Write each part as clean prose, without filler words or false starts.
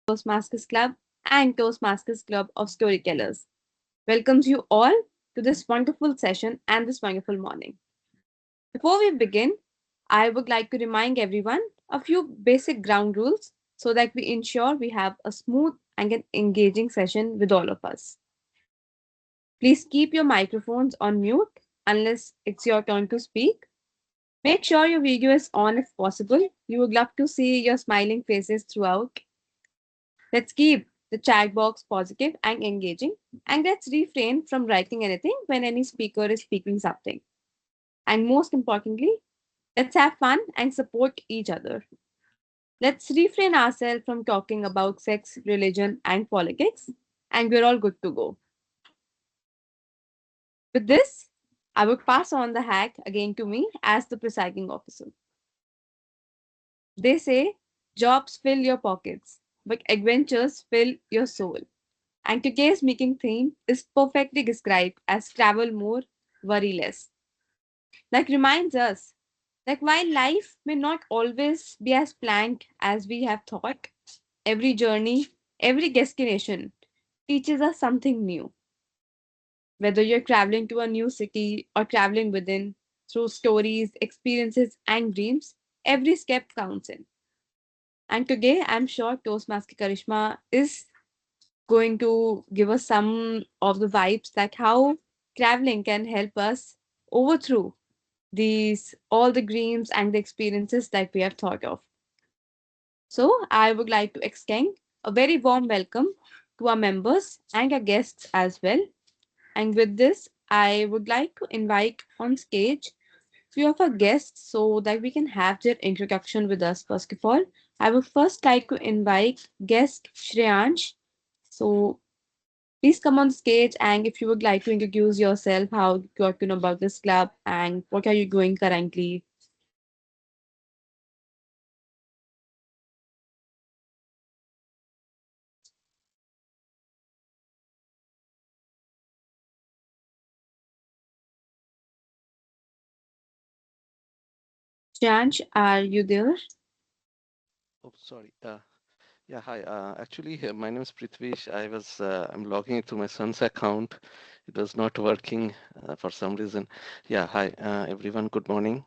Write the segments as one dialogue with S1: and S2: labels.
S1: Toastmasters Club and Toastmasters Club of Storytellers welcomes you all to this wonderful session and this wonderful morning. Before we begin, I would like to remind everyone a few basic ground rules so that we ensure we have a smooth and an engaging session with all of us. Please keep your microphones on mute unless it's your turn to speak. Make sure your video is on if possible. We would love to see your smiling faces throughout. Let's keep the chat box positive and engaging, and let's refrain from writing anything when any speaker is speaking something. And most importantly, let's have fun and support each other. Let's refrain ourselves from talking about sex, religion, and politics, and we're all good to go. With this, I would pass on the hack again to me as the presiding officer. They say jobs fill your pockets, but adventures fill your soul. And today's making theme is perfectly described as travel more, worry less. Like reminds us that while life may not always be as planned as we have thought, every journey, every destination teaches us something new. Whether you're traveling to a new city or traveling within, through stories, experiences, and dreams, every step counts in. And today, I'm sure Toastmaster Karishma is going to give us some of the vibes that how traveling can help us overthrow these all the dreams and the experiences that we have thought of. So I would like to extend a very warm welcome to our members and our guests as well. And with this, I would like to invite on stage few of our guests so that we can have their introduction with us. First of all, I would first like to invite guest Shreyansh. So please come on stage, and if you would like to introduce yourself, how you got to know about this club and what are you doing currently. Shreyansh, are you there?
S2: Oh, sorry. Yeah, hi. Actually, my name is Prithvish. I'm logging into my son's account. It was not working for some reason. Yeah, hi, everyone. Good morning.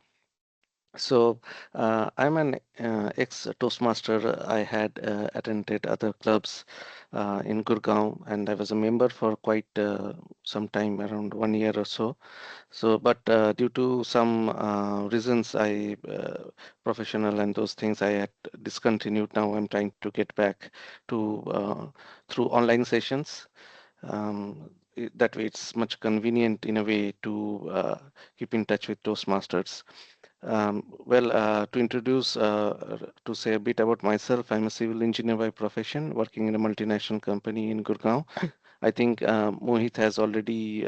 S2: So, I'm an ex-Toastmaster. I had attended other clubs in Gurgaon, and I was a member for quite some time, around 1 year or so. So, but due to some reasons, professional and those things, I had discontinued. Now I'm trying to get back to through online sessions. That way, it's much convenient in a way to keep in touch with Toastmasters. To introduce, to say a bit about myself, I'm a civil engineer by profession, working in a multinational company in Gurgaon. I think Mohit has already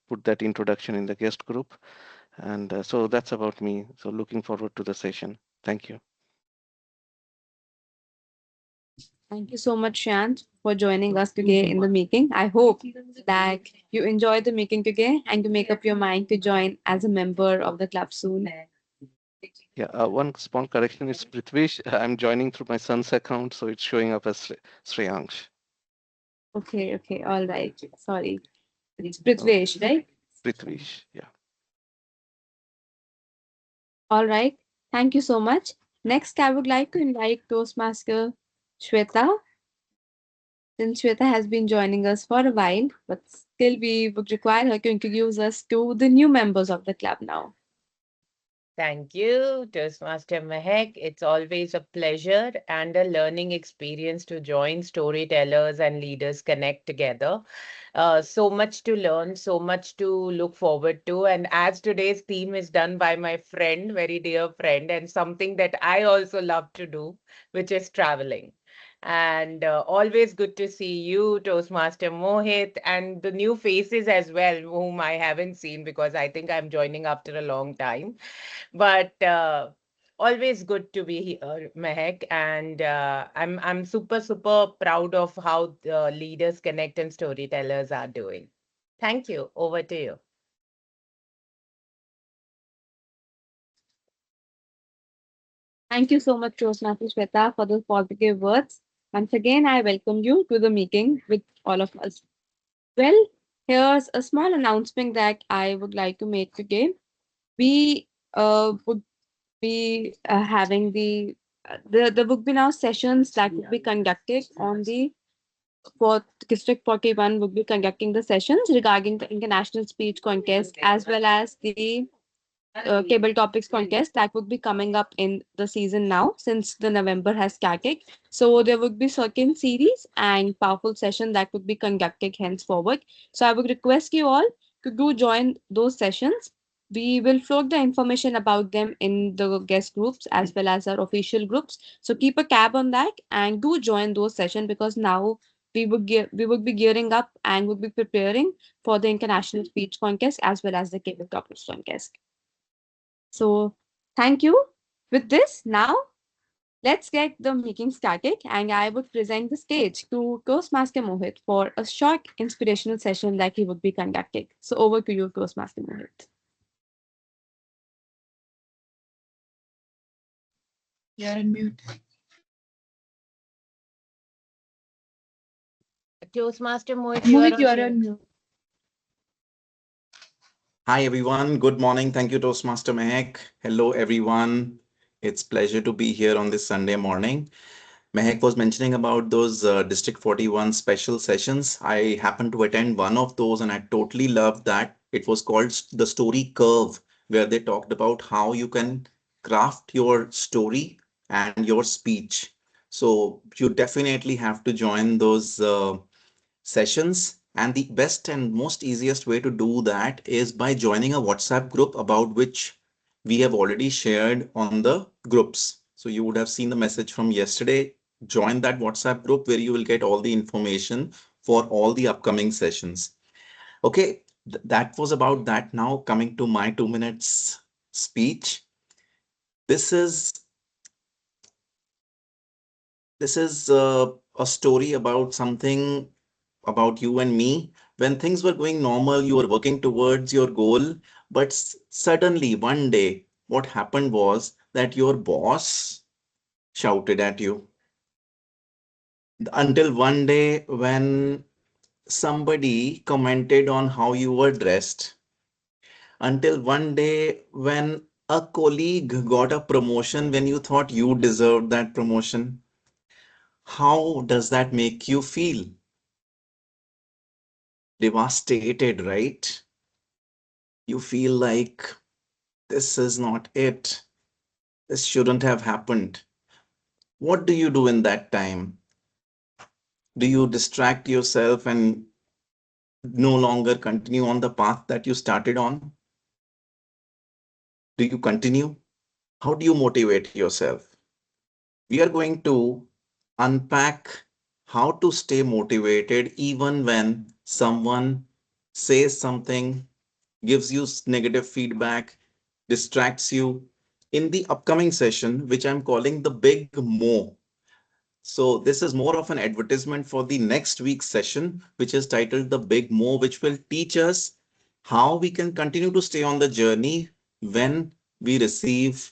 S2: put that introduction in the guest group. And so that's about me. So looking forward to the session. Thank you.
S1: Thank you so much, Shreyansh, for joining us today in the meeting. I hope that you enjoyed the meeting today and to make up your mind to join as a member of the club soon.
S2: Yeah, one small correction is Prithvish. I'm joining through my son's account, so it's showing up as Shreyansh.
S1: Okay, okay, all right. Sorry. It's
S2: Okay,
S1: Prithvesh, right?
S2: Prithvish. Yeah.
S1: All right. Thank you so much. Next, I would like to invite Toastmaster Shweta. Since Shweta has been joining us for a while, but still we would require her to introduce us to the new members of the club now.
S3: Thank you, Toastmaster Mehek. It's always a pleasure and a learning experience to join storytellers and leaders connect together. So much to learn, so much to look forward to. And as today's theme is done by my friend, very dear friend, and something that I also love to do, which is traveling. And always good to see you, Toastmaster Mohit, and the new faces as well, whom I haven't seen because I think I'm joining after a long time. But always good to be here, Mehek, and I'm super proud of how the leaders connect and storytellers are doing. Thank you. Over to you.
S1: Thank you so much, Toastmaster Shweta, for those positive words. Once again, I welcome you to the meeting with all of us. Well, here's a small announcement that I would like to make today. We would be having the would be now sessions that would be conducted on the for District 41 would be conducting the sessions regarding the international speech contest as well as the table topics contest that would be coming up in the season now since the November has started. So there would be certain series and powerful session that would be conducted henceforward. So I would request you all to do join those sessions. We will float the information about them in the guest groups as well as our official groups. So keep a tab on that and do join those sessions because now we would be gearing up and would be preparing for the international speech contest as well as the table topics contest. So, thank you. With this, now let's get the meeting started, and I would present the stage to Toastmaster Mohit for a short inspirational session that he would be conducting. So, over to you, Toastmaster Mohit.
S4: You're on mute.
S3: Toastmaster Mohit, you are
S4: Mohit,
S3: on
S4: you're
S3: mute.
S4: on mute.
S5: Hi everyone. Good morning. Thank you, Toastmaster Mehak. Hello everyone. It's pleasure to be here on this Sunday morning. Mehak was mentioning about those District 41 special sessions. I happened to attend one of those and I totally loved that. It was called the Story Curve, where they talked about how you can craft your story and your speech. So you definitely have to join those sessions. And the best and most easiest way to do that is by joining a WhatsApp group about which we have already shared on the groups. So you would have seen the message from yesterday. Join that WhatsApp group where you will get all the information for all the upcoming sessions. Okay, that was about that. Now coming to my 2 minutes speech. This is this is a story about something about you and me. When things were going normal, you were working towards your goal, but suddenly one day, what happened was that your boss shouted at you. Until one day when somebody commented on how you were dressed. Until one day when a colleague got a promotion when you thought you deserved that promotion. How does that make you feel? Devastated, right? You feel like this is not it. This shouldn't have happened. What do you do in that time? Do you distract yourself and no longer continue on the path that you started on? Do you continue? How do you motivate yourself? We are going to unpack how to stay motivated even when someone says something, gives you negative feedback, distracts you in the upcoming session, which I'm calling the Big Mo. So this is more of an advertisement for the next week's session, which is titled The Big Mo, which will teach us how we can continue to stay on the journey when we receive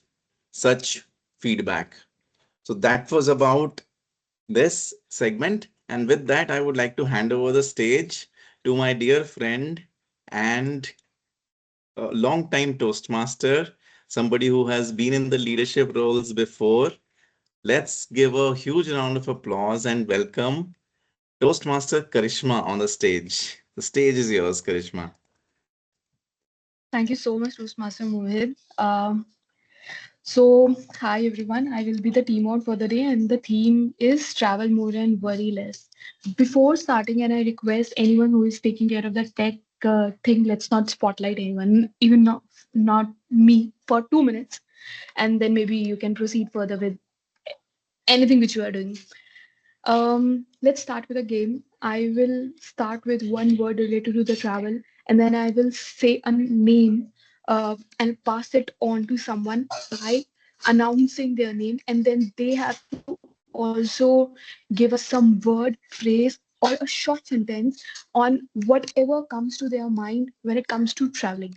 S5: such feedback. So that was about this segment. And with that, I would like to hand over the stage to my dear friend and long time Toastmaster, somebody who has been in the leadership roles before. Let's give a huge round of applause and welcome Toastmaster Karishma on the stage. The stage is yours, Karishma.
S4: Thank you so much, Toastmaster Mohit. So, hi everyone. I will be the team out for the day, and the theme is travel more and worry less. Before starting, and I request anyone who is taking care of the tech thing, let's not spotlight anyone, even not me, for 2 minutes, and then maybe you can proceed further with anything which you are doing. Let's start with a game. I will start with one word related to the travel, and then I will say a name and pass it on to someone by announcing their name, and then they have to also give us some word, phrase, or a short sentence on whatever comes to their mind when it comes to traveling.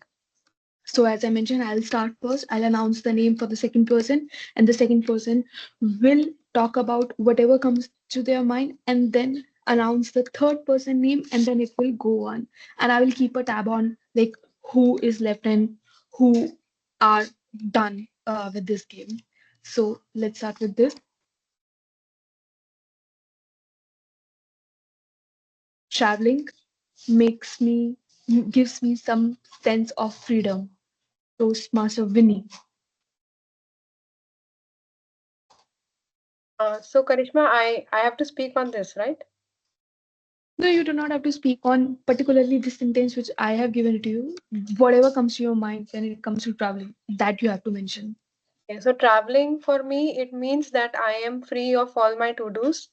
S4: So as I mentioned, I'll start first. I'll announce the name for the second person, and the second person will talk about whatever comes to their mind, and then announce the third person name, and then it will go on. And I will keep a tab on like who is left and who are done with this game. So let's start with this. Traveling makes me gives me some sense of freedom. Toastmaster Winnie.
S6: So Karishma, I have to speak on this, right?
S4: No, you do not have to speak on particularly this sentence which I have given it to you. Whatever comes to your mind when it comes to traveling, that you have to mention.
S6: Okay, so traveling for me, it means that I am free of all my to-dos.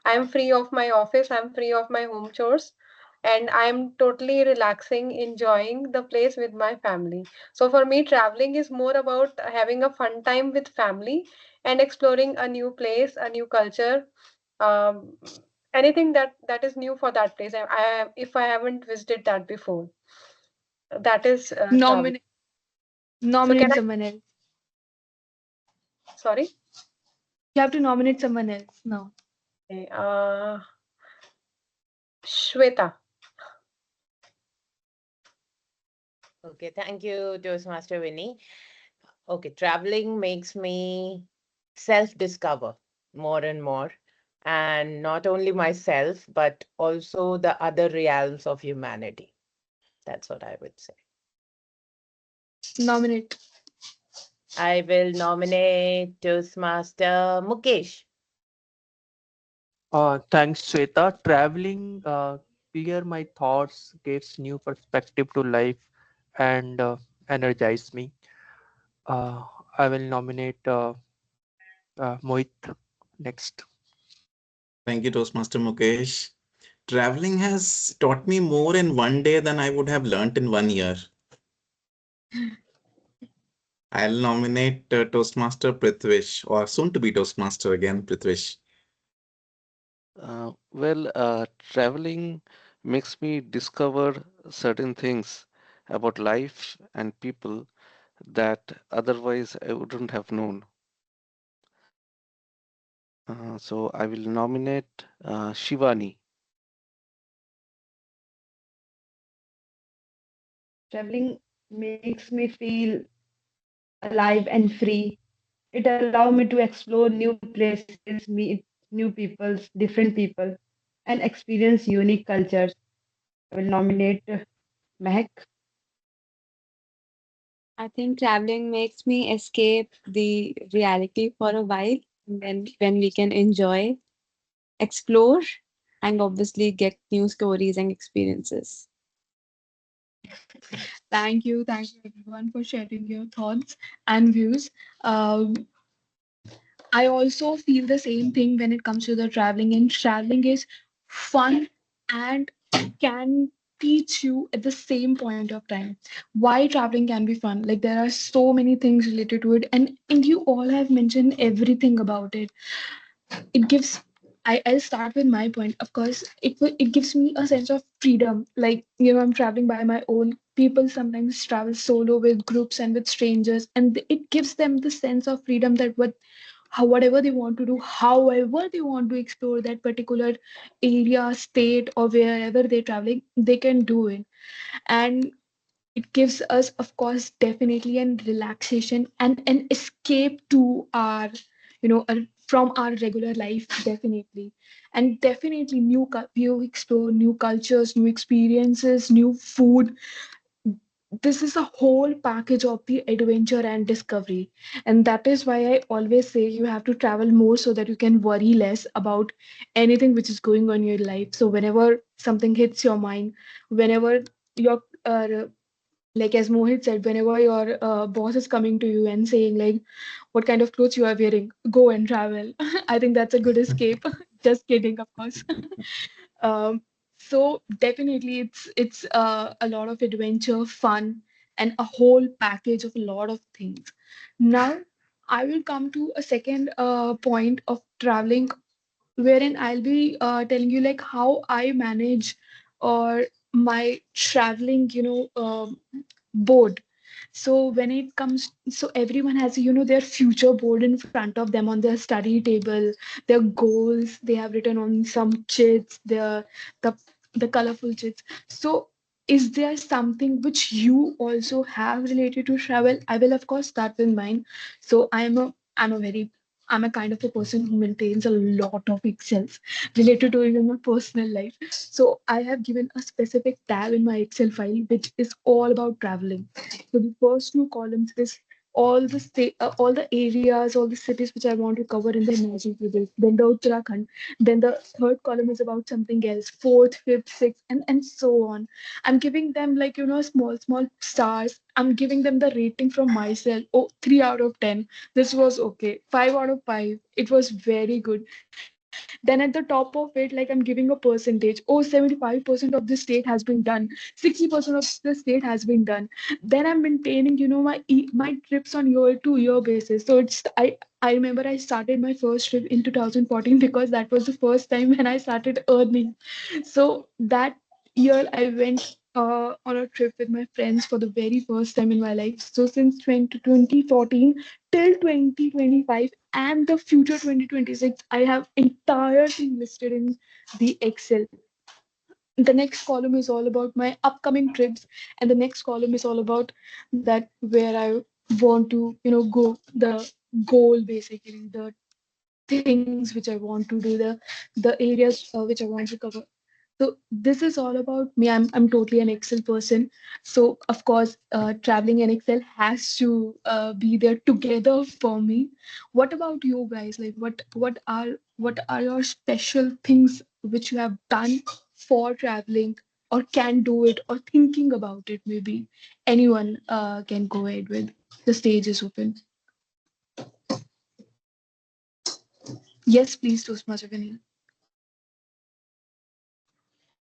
S6: I'm free of my office, I'm free of my home chores, and I'm totally relaxing, enjoying the place with my family. So for me, traveling is more about having a fun time with family and exploring a new place, a new culture, um, anything that is new for that place. If I haven't visited that before, that is travel.
S4: Nominate
S6: So can
S4: nominate
S6: I?
S4: someone else.
S6: Sorry.
S4: You have to nominate someone else now.
S6: Okay, Shweta.
S3: Okay, thank you, Toastmaster Winnie. Okay, traveling makes me self-discover more and more, and not only myself, but also the other realms of humanity. That's what I would say.
S4: Nominate.
S3: I will nominate Toastmaster Mukesh.
S7: Thanks, Shweta. Traveling clear my thoughts, gives new perspective to life, and energize me. Uh, I will nominate Mohit next.
S5: Thank you, Toastmaster Mukesh. Traveling has taught me more in one day than I would have learnt in 1 year. I'll nominate Toastmaster Prithvish, or soon to be Toastmaster again, Prithvish.
S2: Traveling makes me discover certain things about life and people that otherwise I wouldn't have known. So I will nominate Shivani.
S1: Traveling makes me feel alive and free. It allows me to explore new places, meet new people, different people, and experience unique cultures. I will nominate Mehak. I think traveling makes me escape the reality for a while, and then when we can enjoy, explore, and obviously get new stories and experiences.
S4: Thank you everyone for sharing your thoughts and views. Um, I also feel the same thing when it comes to the traveling, and traveling is fun and can teach you at the same point of time why traveling can be fun. Like there are so many things related to it, and you all have mentioned everything about it. It gives I'll start with my point. Of course, it gives me a sense of freedom. Like, I'm traveling by my own. People sometimes travel solo with groups and with strangers, and it gives them the sense of freedom that whatever they want to do, however they want to explore that particular area, state, or wherever they're traveling, they can do it. And it gives us, of course, definitely an relaxation and an escape to our, from our regular life, definitely. And definitely you explore new cultures, new experiences, new food. This is a whole package of the adventure and discovery. And that is why I always say you have to travel more so that you can worry less about anything which is going on in your life. So whenever something hits your mind, whenever your like as Mohit said, whenever your boss is coming to you and saying like, what kind of clothes you are wearing, go and travel. I think that's a good escape. Just kidding, of course. um, so definitely it's a lot of adventure, fun, and a whole package of a lot of things. Now I will come to a second point of traveling, wherein I'll be telling you like how I manage or my traveling, board. So when it comes, so everyone has, their future board in front of them on their study table, their goals they have written on some chits, the the colorful chits. So is there something which you also have related to travel? I will of course start with mine. So I'm a kind of a person who maintains a lot of Excels related to even my personal life. So I have given a specific tab in my Excel file which is all about traveling. So the first two columns is all the areas, all the cities which I want to cover in the Himachal Pradesh. Then the Uttarakhand. Then the third column is about something else. Fourth, fifth, sixth, and so on. I'm giving them like small stars. I'm giving them the rating from myself. Oh, 3 out of 10. This was okay. 5 out of 5. It was very good. Then at the top of it, like I'm giving a percentage. Oh, 75% of this state has been done. 60% of the state has been done. Then I'm maintaining my trips on year to year basis. So I remember I started my first trip in 2014 because that was the first time when I started earning. So that year I went on a trip with my friends for the very first time in my life. So since 2014 till 2025 and the future 2026, I have entire thing listed in the Excel. The next column is all about my upcoming trips, and the next column is all about that where I want to go, the goal, basically the things which I want to do, the areas which I want to cover. So this is all about me. I'm totally an Excel person. So of course, traveling and Excel has to be there together for me. What about you guys? Like, what are your special things which you have done for traveling, or can do it, or thinking about it? Maybe anyone can go ahead with. The stage is open. Yes, please, Toastmaster.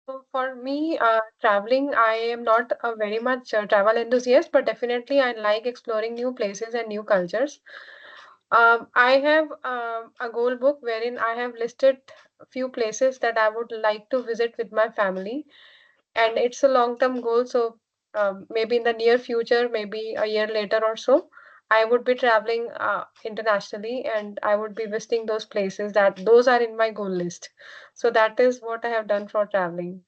S6: So for me, traveling, I am not a very much travel enthusiast, but definitely I like exploring new places and new cultures. I have a goal book wherein I have listed a few places that I would like to visit with my family, and it's a long-term goal. So maybe in the near future, maybe a year later or so, I would be traveling internationally, and I would be visiting those places that those are in my goal list. So that is what I have done for traveling.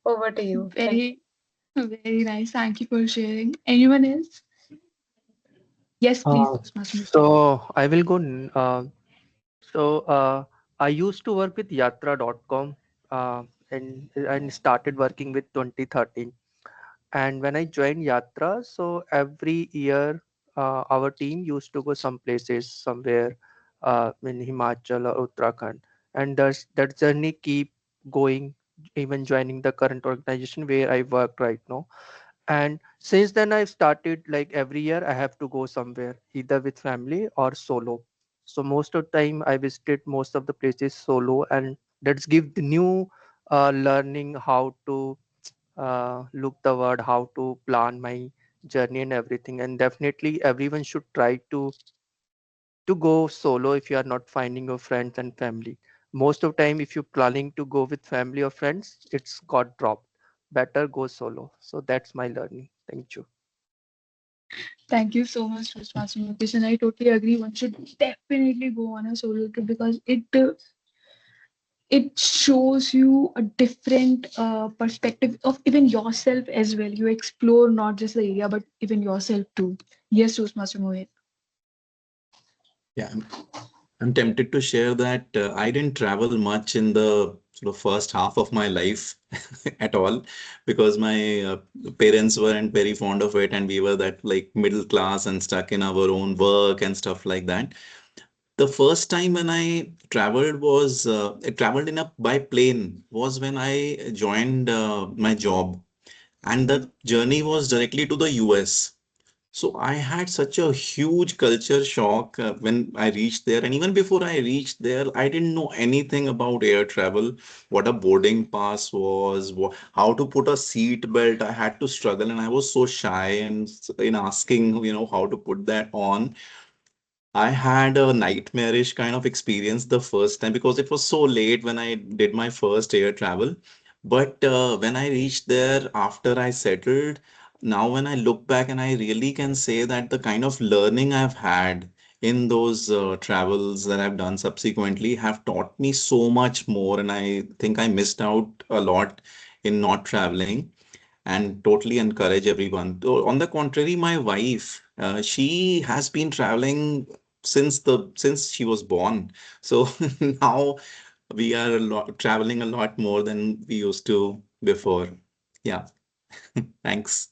S6: Over to you. Thank
S4: Very, very nice. Thank you for sharing. Anyone else? Yes, please,
S7: Uh,
S4: Toastmaster.
S7: so I will go. I used to work with Yatra.com, and started working with 2013. And when I joined Yatra, so every year our team used to go some places somewhere in Himachal or Uttarakhand, and that journey keep going, even joining the current organization where I work right now. And since then I've started, like, every year I have to go somewhere either with family or solo. So most of the time I visited most of the places solo, and that's give the new learning how to look the word, how to plan my journey and everything. And definitely everyone should try to go solo if you are not finding your friends and family. Most of time if you're planning to go with family or friends, it's got dropped. Better go solo. So that's my learning. Thank you.
S4: Thank you so much, Toastmaster Mukesh. And I totally agree. One should definitely go on a solo trip because it shows you a different perspective of even yourself as well. You explore not just the area, but even yourself too. Yes, Toastmaster Mohit.
S5: Yeah, I'm tempted to share that I didn't travel much in the sort of first half of my life at all, because my parents weren't very fond of it, and we were that like middle class and stuck in our own work and stuff like that. The first time when I traveled was I traveled in a by plane was when I joined my job, and the journey was directly to the US. So I had such a huge culture shock when I reached there. And even before I reached there, I didn't know anything about air travel, what a boarding pass was, how to put a seat belt. I had to struggle, and I was so shy and in asking, how to put that on. I had a nightmarish kind of experience the first time because it was so late when I did my first air travel. But when I reached there after I settled, now when I look back, and I really can say that the kind of learning I've had in those travels that I've done subsequently have taught me so much more. And I think I missed out a lot in not traveling, and totally encourage everyone. Though, on the contrary, my wife, she has been traveling since she was born. So now we are traveling a lot more than we used to before. Yeah, thanks.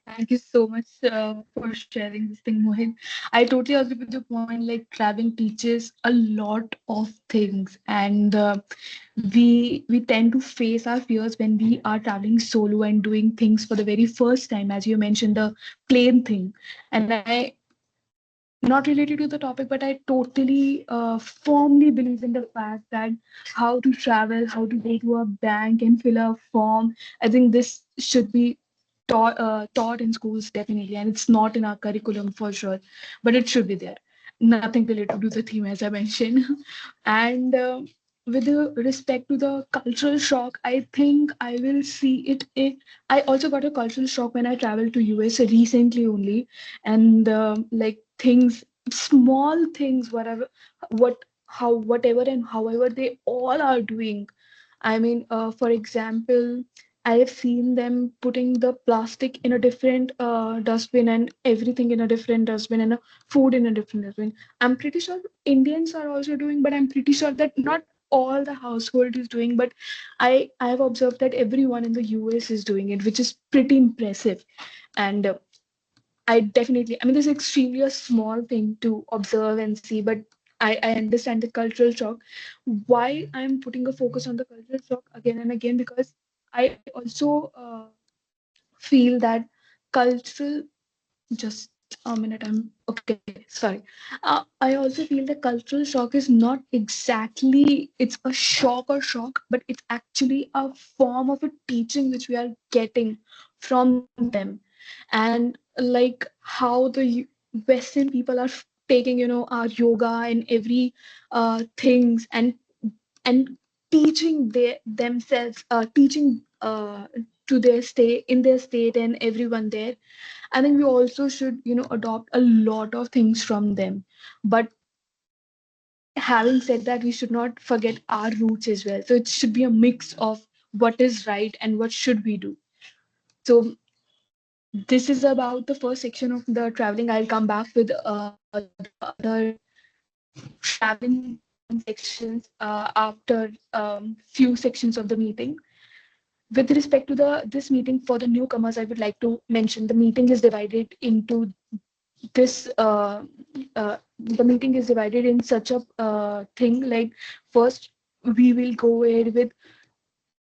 S4: Thank you so much for sharing this thing, Mohit. I totally agree with your point. Like traveling teaches a lot of things, and we tend to face our fears when we are traveling solo and doing things for the very first time, as you mentioned, the plane thing. And I not related to the topic, but I totally firmly believe in the fact that how to travel, how to go to a bank and fill a form. I think this should be taught in schools definitely, and it's not in our curriculum for sure, but it should be there. Nothing related to the theme, as I mentioned. And with the respect to the cultural shock, I think I will see it. I also got a cultural shock when I traveled to US recently only, and like things, small things, whatever, what, how, whatever, and however they all are doing. I mean, for example, I have seen them putting the plastic in a different dustbin, and everything in a different dustbin, and food in a different dustbin. I'm pretty sure Indians are also doing, but I'm pretty sure that not all the household is doing. But I have observed that everyone in the US is doing it, which is pretty impressive. And I definitely, I mean, this is extremely a small thing to observe and see, but I understand the cultural shock. Why I'm putting a focus on the cultural shock again and again, because I also feel that cultural, just a minute, I'm okay, sorry. I also feel the cultural shock is not exactly, it's a shock or shock, but it's actually a form of a teaching which we are getting from them. And like how the Western people are taking, our yoga and every things, and teaching themselves, teaching to their state, in their state, and everyone there. I think we also should, adopt a lot of things from them. But having said that, we should not forget our roots as well. So it should be a mix of what is right and what should we do. So this is about the first section of the traveling. I'll come back with the other traveling sections after few sections of the meeting. With respect to the this meeting for the newcomers, I would like to mention the meeting is divided into this the meeting is divided in such a thing, like first we will go ahead with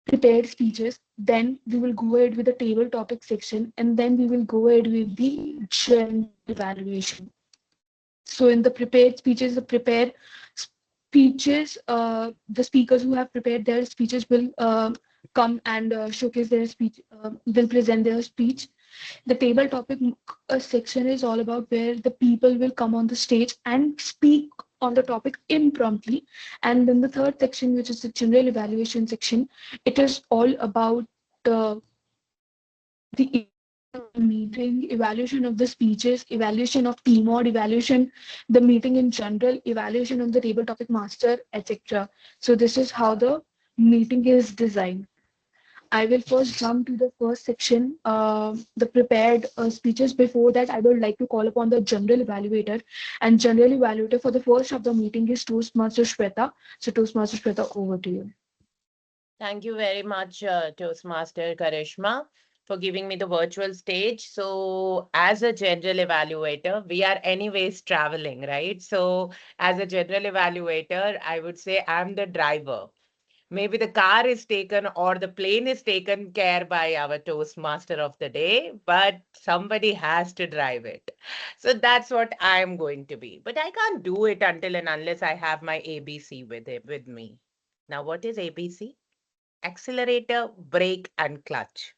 S4: prepared speeches, then we will go ahead with the table topic section, and then we will go ahead with the general evaluation. So in the prepared speeches, the prepared speeches, the speakers who have prepared their speeches will come and showcase their speech, will present their speech. The table topic section is all about where the people will come on the stage and speak on the topic impromptu. And then the third section, which is the general evaluation section, it is all about uh, the evaluation of the meeting, evaluation of the speeches, evaluation of team or evaluation, the meeting in general, evaluation of the table topic master, etc. So this is how the meeting is designed. I will first jump to the first section, the prepared speeches. Before that, I would like to call upon the general evaluator. And general evaluator for the first of the meeting is Toastmaster Shweta. So Toastmaster Shweta, over to you.
S3: Thank you very much, Toastmaster Karishma, for giving me the virtual stage. So, as a general evaluator, we are anyways traveling, right? So, as a general evaluator, I would say I'm the driver. Maybe the car is taken or the plane is taken care by our Toastmaster of the day, but somebody has to drive it. So that's what I'm going to be. But I can't do it until and unless I have my ABC with me. Now, what is ABC? Accelerator, brake, and clutch.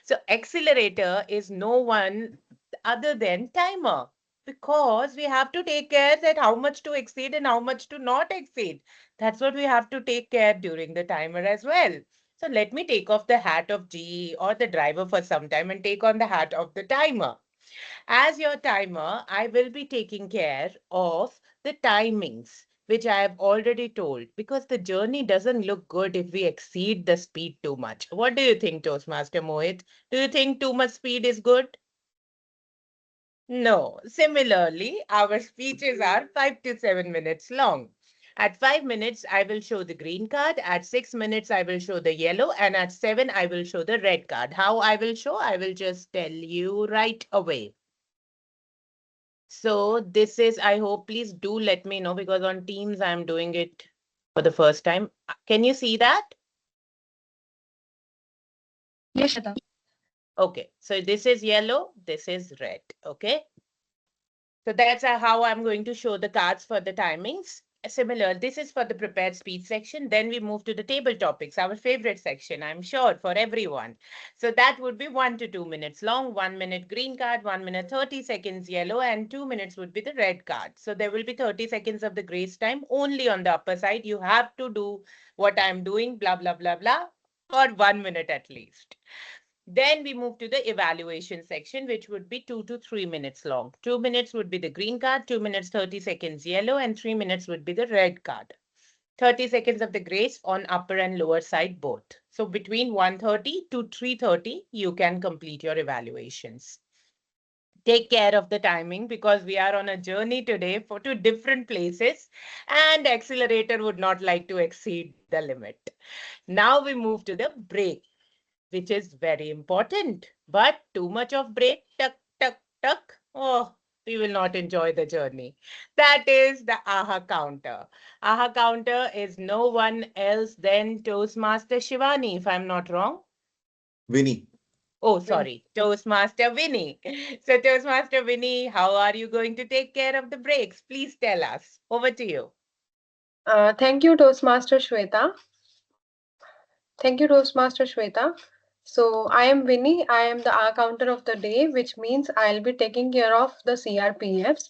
S3: So accelerator is no one other than timer, because we have to take care that how much to exceed and how much to not exceed. That's what we have to take care during the timer as well. So let me take off the hat of GE or the driver for some time and take on the hat of the timer. As your timer, I will be taking care of the timings, which I have already told, because the journey doesn't look good if we exceed the speed too much. What do you think, Toastmaster Mohit? Do you think too much speed is good? No. Similarly, our speeches are 5 to 7 minutes long. At 5 minutes, I will show the green card. At 6 minutes, I will show the yellow. And at seven, I will show the red card. How I will show? I will just tell you right away. So this is, I hope, please do let me know because on Teams, I'm doing it for the first time. Can you see that?
S4: Yes, Shweta.
S3: Okay. So this is yellow. This is red. Okay. So that's how I'm going to show the cards for the timings. Similar, this is for the prepared speech section. Then we move to the table topics, our favorite section, I'm sure, for everyone. So that would be 1 to 2 minutes long, 1 minute green card, 1 minute 30 seconds yellow, and 2 minutes would be the red card. So there will be 30 seconds of the grace time only on the upper side. You have to do what I'm doing, blah, blah, blah, blah, for 1 minute at least. Then we move to the evaluation section, which would be 2 to 3 minutes long. 2 minutes would be the green card, 2 minutes, 30 seconds yellow, and 3 minutes would be the red card. 30 seconds of the grace on upper and lower side both. So between 1:30 to 3:30, you can complete your evaluations. Take care of the timing because we are on a journey today for two different places and accelerator would not like to exceed the limit. Now we move to the break, which is very important. But too much of break, tuck, tuck, tuck, oh, we will not enjoy the journey. That is the AHA counter. AHA counter is no one else than Toastmaster Shivani, if I'm not wrong.
S5: Vinny.
S3: Oh, sorry, Toastmaster Winnie. So, Toastmaster Winnie, how are you going to take care of the breaks? Please tell us. Over to you.
S6: Thank you, Toastmaster Shweta. Thank you, Toastmaster Shweta. So I am Winnie. I am the R counter of the day, which means I'll be taking care of the CRPFs.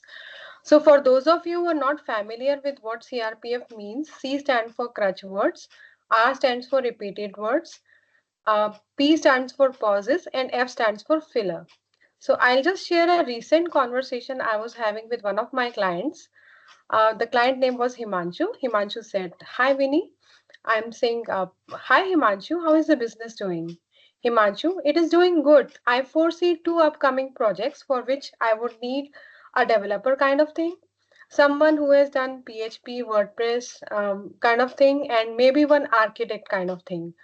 S6: So for those of you who are not familiar with what CRPF means, C stands for crutch words, R stands for repeated words, P stands for pauses, and F stands for filler. So I'll just share a recent conversation I was having with one of my clients. The client name was Himanshu. Himanshu said, "Hi Vinny." I'm saying, "Hi Himanshu, how is the business doing?" "Himanshu, it is doing good. I foresee two upcoming projects for which I would need a developer kind of thing, someone who has done PHP, WordPress kind of thing, and maybe one architect kind of thing."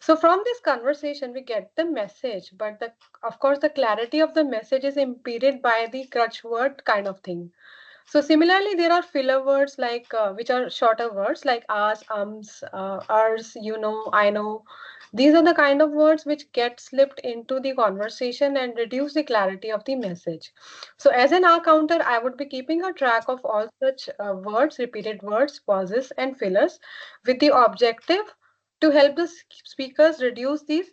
S6: So from this conversation, we get the message, but of course, the clarity of the message is impeded by the crutch word kind of thing. So similarly, there are filler words like which are shorter words like us, ers, you know, I know. These are the kind of words which get slipped into the conversation and reduce the clarity of the message. So as an R counter, I would be keeping a track of all such words, repeated words, pauses, and fillers with the objective to help the speakers reduce these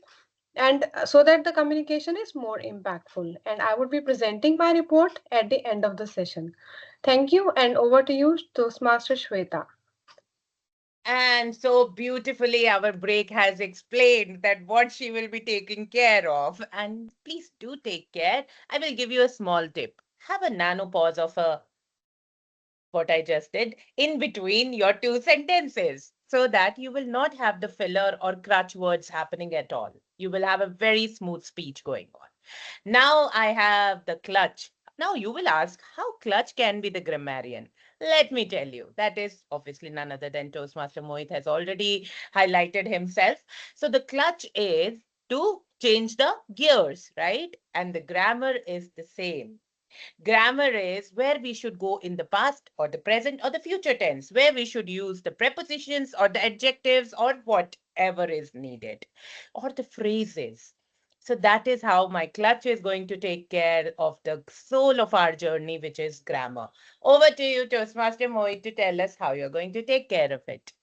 S6: and so that the communication is more impactful. And I would be presenting my report at the end of the session. Thank you, and over to you, Toastmaster Shweta.
S3: And so beautifully, our break has explained that what she will be taking care of. And please do take care. I will give you a small tip. Have a nano pause of what I just did in between your two sentences so that you will not have the filler or crutch words happening at all. You will have a very smooth speech going on. Now I have the clutch. Now you will ask how clutch can be the grammarian. Let me tell you, that is obviously none other than Toastmaster Mohit has already highlighted himself. So the clutch is to change the gears, right? And the grammar is the same. Grammar is where we should go in the past or the present or the future tense, where we should use the prepositions or the adjectives or whatever is needed, or the phrases. So that is how my clutch is going to take care of the soul of our journey, which is grammar. Over to you, Toastmaster Mohit, to tell us how you're going to take care of it.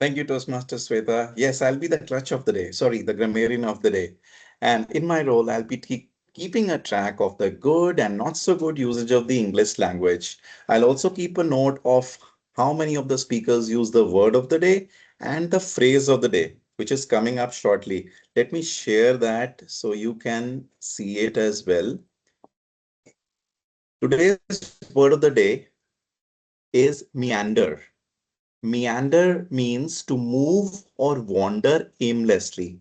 S5: Thank you, Toastmaster Sweta. Yes, I'll be the clutch of the day. Sorry, the grammarian of the day. And in my role, I'll be keeping a track of the good and not so good usage of the English language. I'll also keep a note of how many of the speakers use the word of the day and the phrase of the day. which is coming up shortly. Let me share that so you can see it as well. Today's word of the day is meander. Meander means to move or wander aimlessly.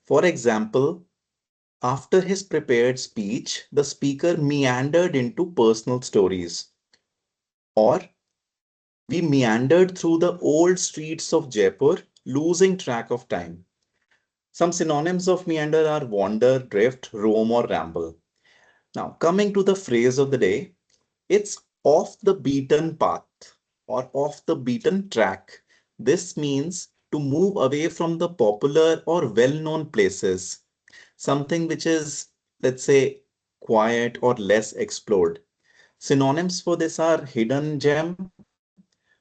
S5: For example, after his prepared speech, the speaker meandered into personal stories, or we meandered through the old streets of Jaipur, losing track of time. Some synonyms of meander are wander, drift, roam, or ramble. Now, coming to the phrase of the day, it's off the beaten path or off the beaten track. This means to move away from the popular or well known places, something which is, let's say, quiet or less explored. Synonyms for this are hidden gem,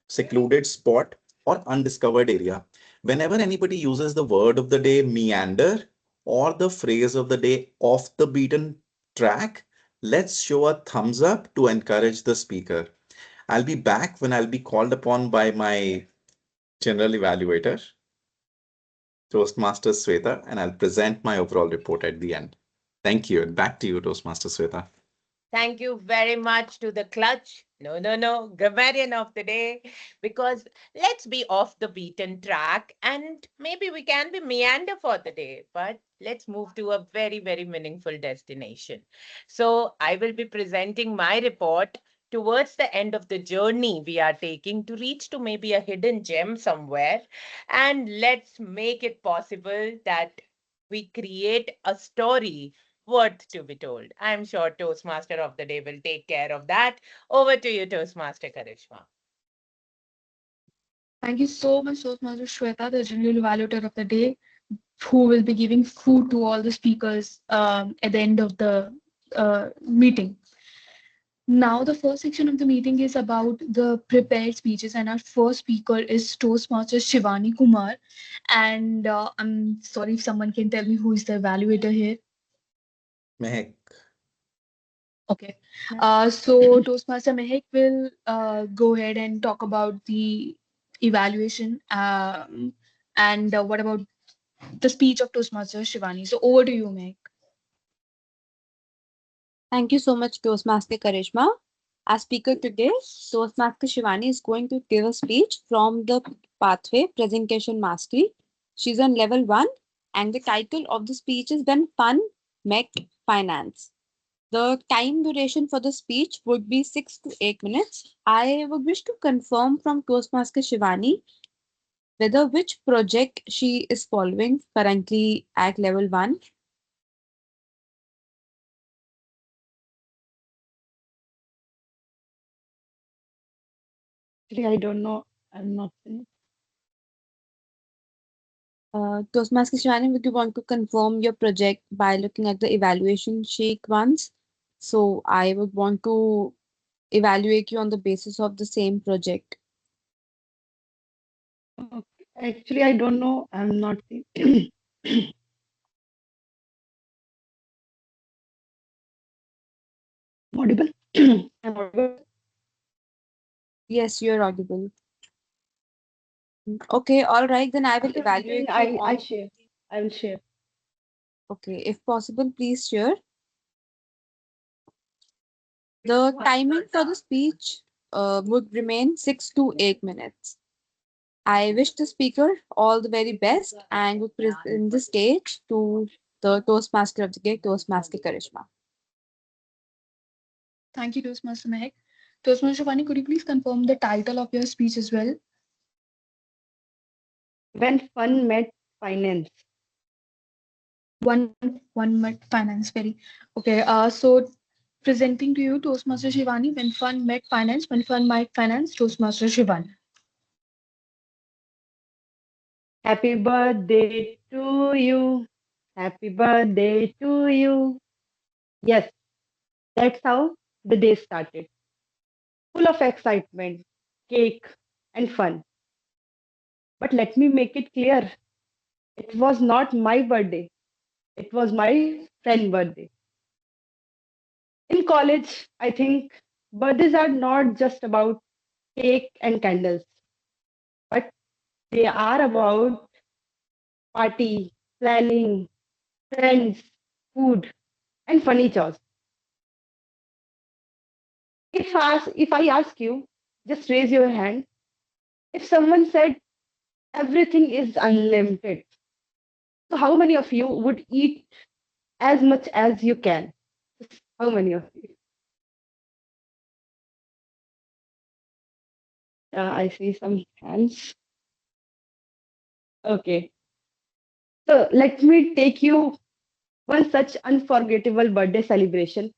S5: secluded spot, or undiscovered area. Whenever anybody uses the word of the day meander or the phrase of the day off the beaten track, let's show a thumbs up to encourage the speaker. I'll be back when I'll be called upon by my general evaluator, Toastmaster Sweta, and I'll present my overall report at the end. Thank you. And back to you, Toastmaster Sweta.
S3: Thank you very much to the clutch. No, no, no, grammarian of the day. Because let's be off the beaten track and maybe we can be meander for the day, but let's move to a very, very meaningful destination. So I will be presenting my report towards the end of the journey we are taking to reach to maybe a hidden gem somewhere. And let's make it possible that we create a story worth to be told. I'm sure Toastmaster of the day will take care of that. Over to you, Toastmaster Karishma.
S4: Thank you so much, Toastmaster Shweta, the General Evaluator of the day, who will be giving food to all the speakers at the end of the meeting. Now, the first section of the meeting is about the prepared speeches, and our first speaker is Toastmaster Shivani Kumar. And I'm sorry if someone can tell me who is the evaluator here.
S5: Mehek.
S4: Okay. So Toastmaster Mehek will go ahead and talk about the evaluation. And what about the speech of Toastmaster Shivani? So over to you, Mehek.
S1: Thank you so much, Toastmaster Karishma. As speaker today, Toastmaster Shivani is going to give a speech from the Pathway Presentation Mastery. She's on level 1, and the title of the speech is When Fun Met Finance. The time duration for the speech would be 6 to 8 minutes. I would wish to confirm from Toastmaster Shivani whether which project she is following currently at level 1.
S8: Actually, I don't know. I'm not.
S1: Toastmaster Shivani, would you want to confirm your project by looking at the evaluation sheet once? So I would want to evaluate you on the basis of the same project.
S8: Actually, I don't know. I'm not. Audible. I'm audible.
S1: Yes, you're audible. Okay, all right, then I will
S8: After meeting,
S1: evaluate you
S8: I
S1: on.
S8: share. I will share.
S1: Okay, if possible, please share. The timing for the speech would remain 6 to 8 minutes. I wish the speaker all the very best and would present the stage to the Toastmaster of the day, Toastmaster Karishma.
S4: Thank you, Toastmaster Mehek. Toastmaster Shivani, could you please confirm the title of your speech as well?
S8: When fun met finance.
S4: One met finance. Very okay. So presenting to you, Toastmaster Shivani. When fun met finance. When fun met finance. Toastmaster Shivani.
S8: Happy birthday to you. Happy birthday to you. Yes, that's how the day started. Full of excitement, cake, and fun. But let me make it clear, it was not my birthday. It was my friend's birthday. In college, I think birthdays are not just about cake and candles, but they are about party, planning, friends, food, and funny chores. If I ask you, just raise your hand. If someone said everything is unlimited, so how many of you would eat as much as you can? How many of you? I see some hands. Okay. So let me take you one such unforgettable birthday celebration.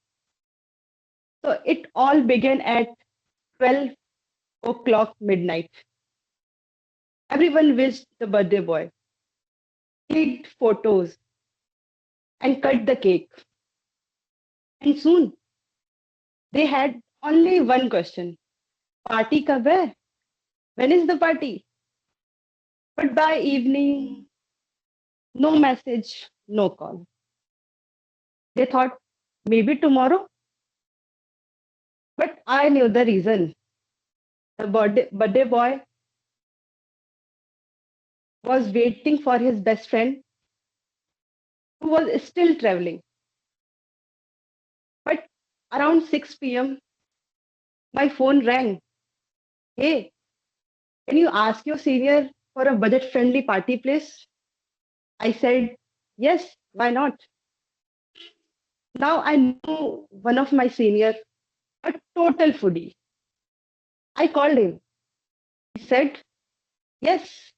S8: So it all began at 12 o'clock midnight. Everyone wished the birthday boy, clicked photos, and cut the cake. And soon they had only one question: Party kab hai? When is the party? But by evening, no message, no call. They thought maybe tomorrow, but I knew the reason. The birthday boy was waiting for his best friend who was still traveling. But around 6 p.m., my phone rang. Hey, can you ask your senior for a budget friendly party place? I said, yes, why not? Now I knew one of my senior, a total foodie. I called him. He said, yes,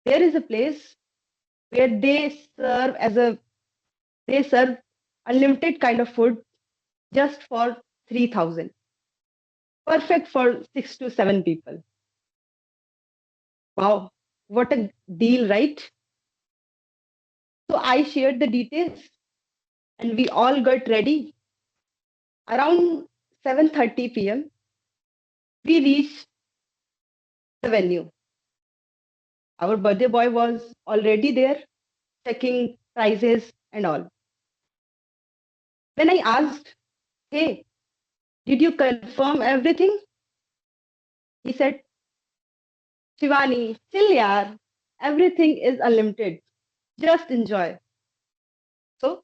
S8: there is a place where they serve unlimited kind of food just for 3,000. Perfect for 6 to 7 people. Wow, what a deal, right? So I shared the details and we all got ready. Around 7:30 p.m., we reached the venue. Our birthday boy was already there, checking prices and all. When I asked, hey, did you confirm everything? He said, Shivani, chill yaar. Everything is unlimited. Just enjoy. So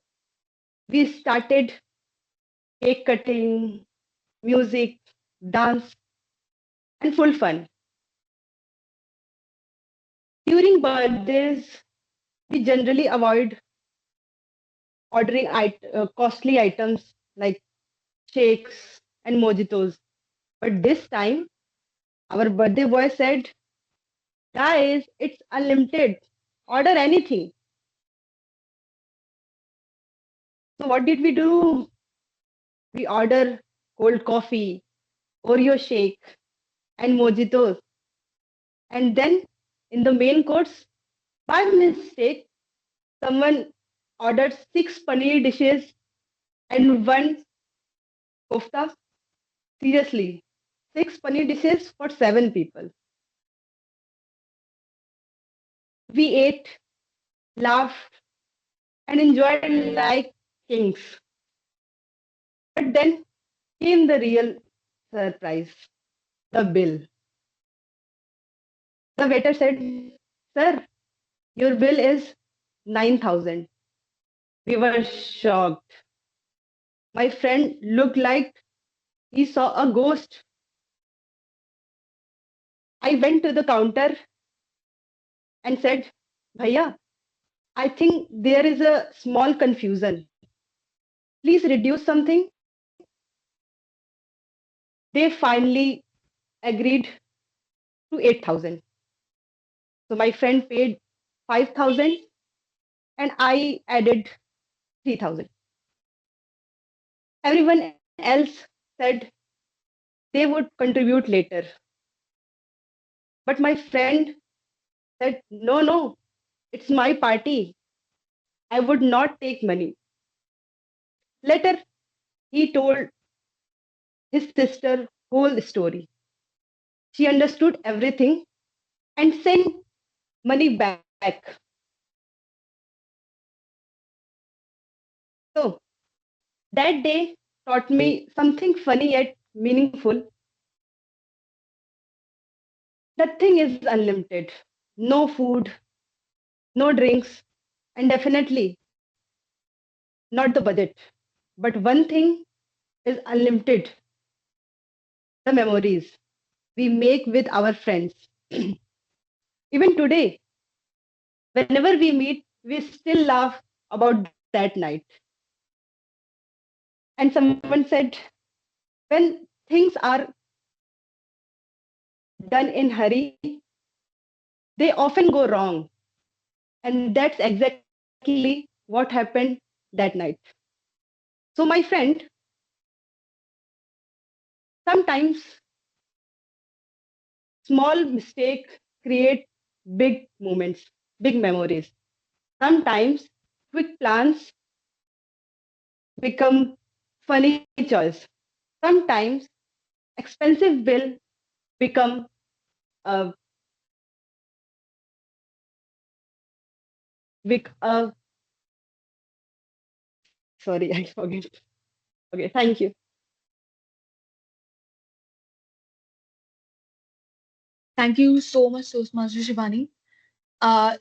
S8: we started cake cutting, music, dance, and full fun. During birthdays, we generally avoid ordering costly items like shakes and mojitos. But this time, our birthday boy said, guys, it's unlimited. Order anything. So what did we do? We order cold coffee, Oreo shake, and mojitos. And then in the main course, by mistake, someone ordered six paneer dishes and one kofta. Seriously, six paneer dishes for 7 people. We ate, laughed, and enjoyed like kings. But then came the real surprise, the bill. The waiter said, sir, your bill is 9,000. We were shocked. My friend looked like he saw a ghost. I went to the counter and said, Bhaiya, I think there is a small confusion. Please reduce something. They finally agreed to 8,000. So my friend paid 5,000 and I added 3,000. Everyone else said they would contribute later. But my friend said, no, no, it's my party. I would not take money. Later, he told his sister whole story. She understood everything and sent money back. So that day taught me something funny yet meaningful. Nothing is unlimited. No food, no drinks, and definitely not the budget. But one thing is unlimited, the memories we make with our friends. Even today, whenever we meet, we still laugh about that night. And someone said, when things are done in hurry, they often go wrong. And that's exactly what happened that night. So, my friend, sometimes small mistake create big moments, big memories. Sometimes quick plans become funny choice. Sometimes expensive bill become a big sorry, I forget. Okay, thank you.
S4: Thank you so much, Toastmaster Shivani.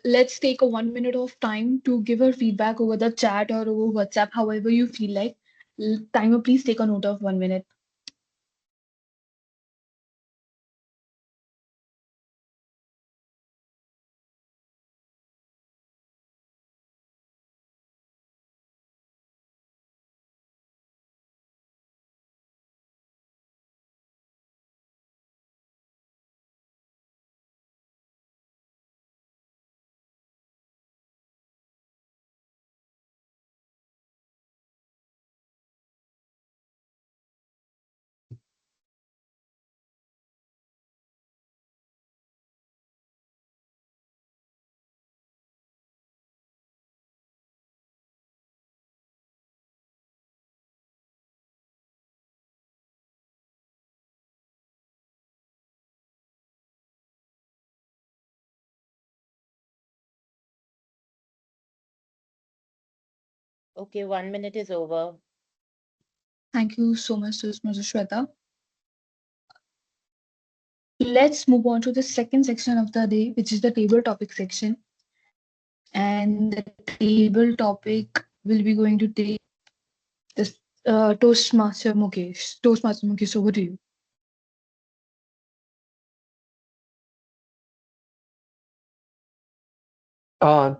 S4: Let's take a 1 minute of time to give her feedback over the chat or over WhatsApp, however you feel like. Timer, please take a note of 1 minute.
S3: Okay, 1 minute is over.
S4: Thank you so much, Toastmaster Shweta. Let's move on to the second section of the day, which is the table topic section. And the table topic will be going to take this Toastmaster Mukesh. Toastmaster Mukesh, over to you.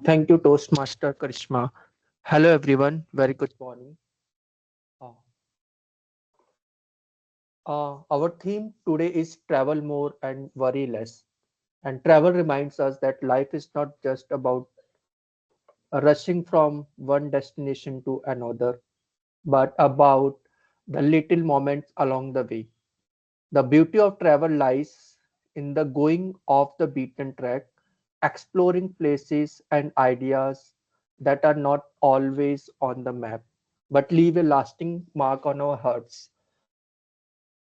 S7: Thank you, Toastmaster Karishma. Hello, everyone. Very good morning. Uh, our theme today is travel more and worry less. And travel reminds us that life is not just about rushing from one destination to another, but about the little moments along the way. The beauty of travel lies in the going off the beaten track, exploring places and ideas that are not always on the map, but leave a lasting mark on our hearts.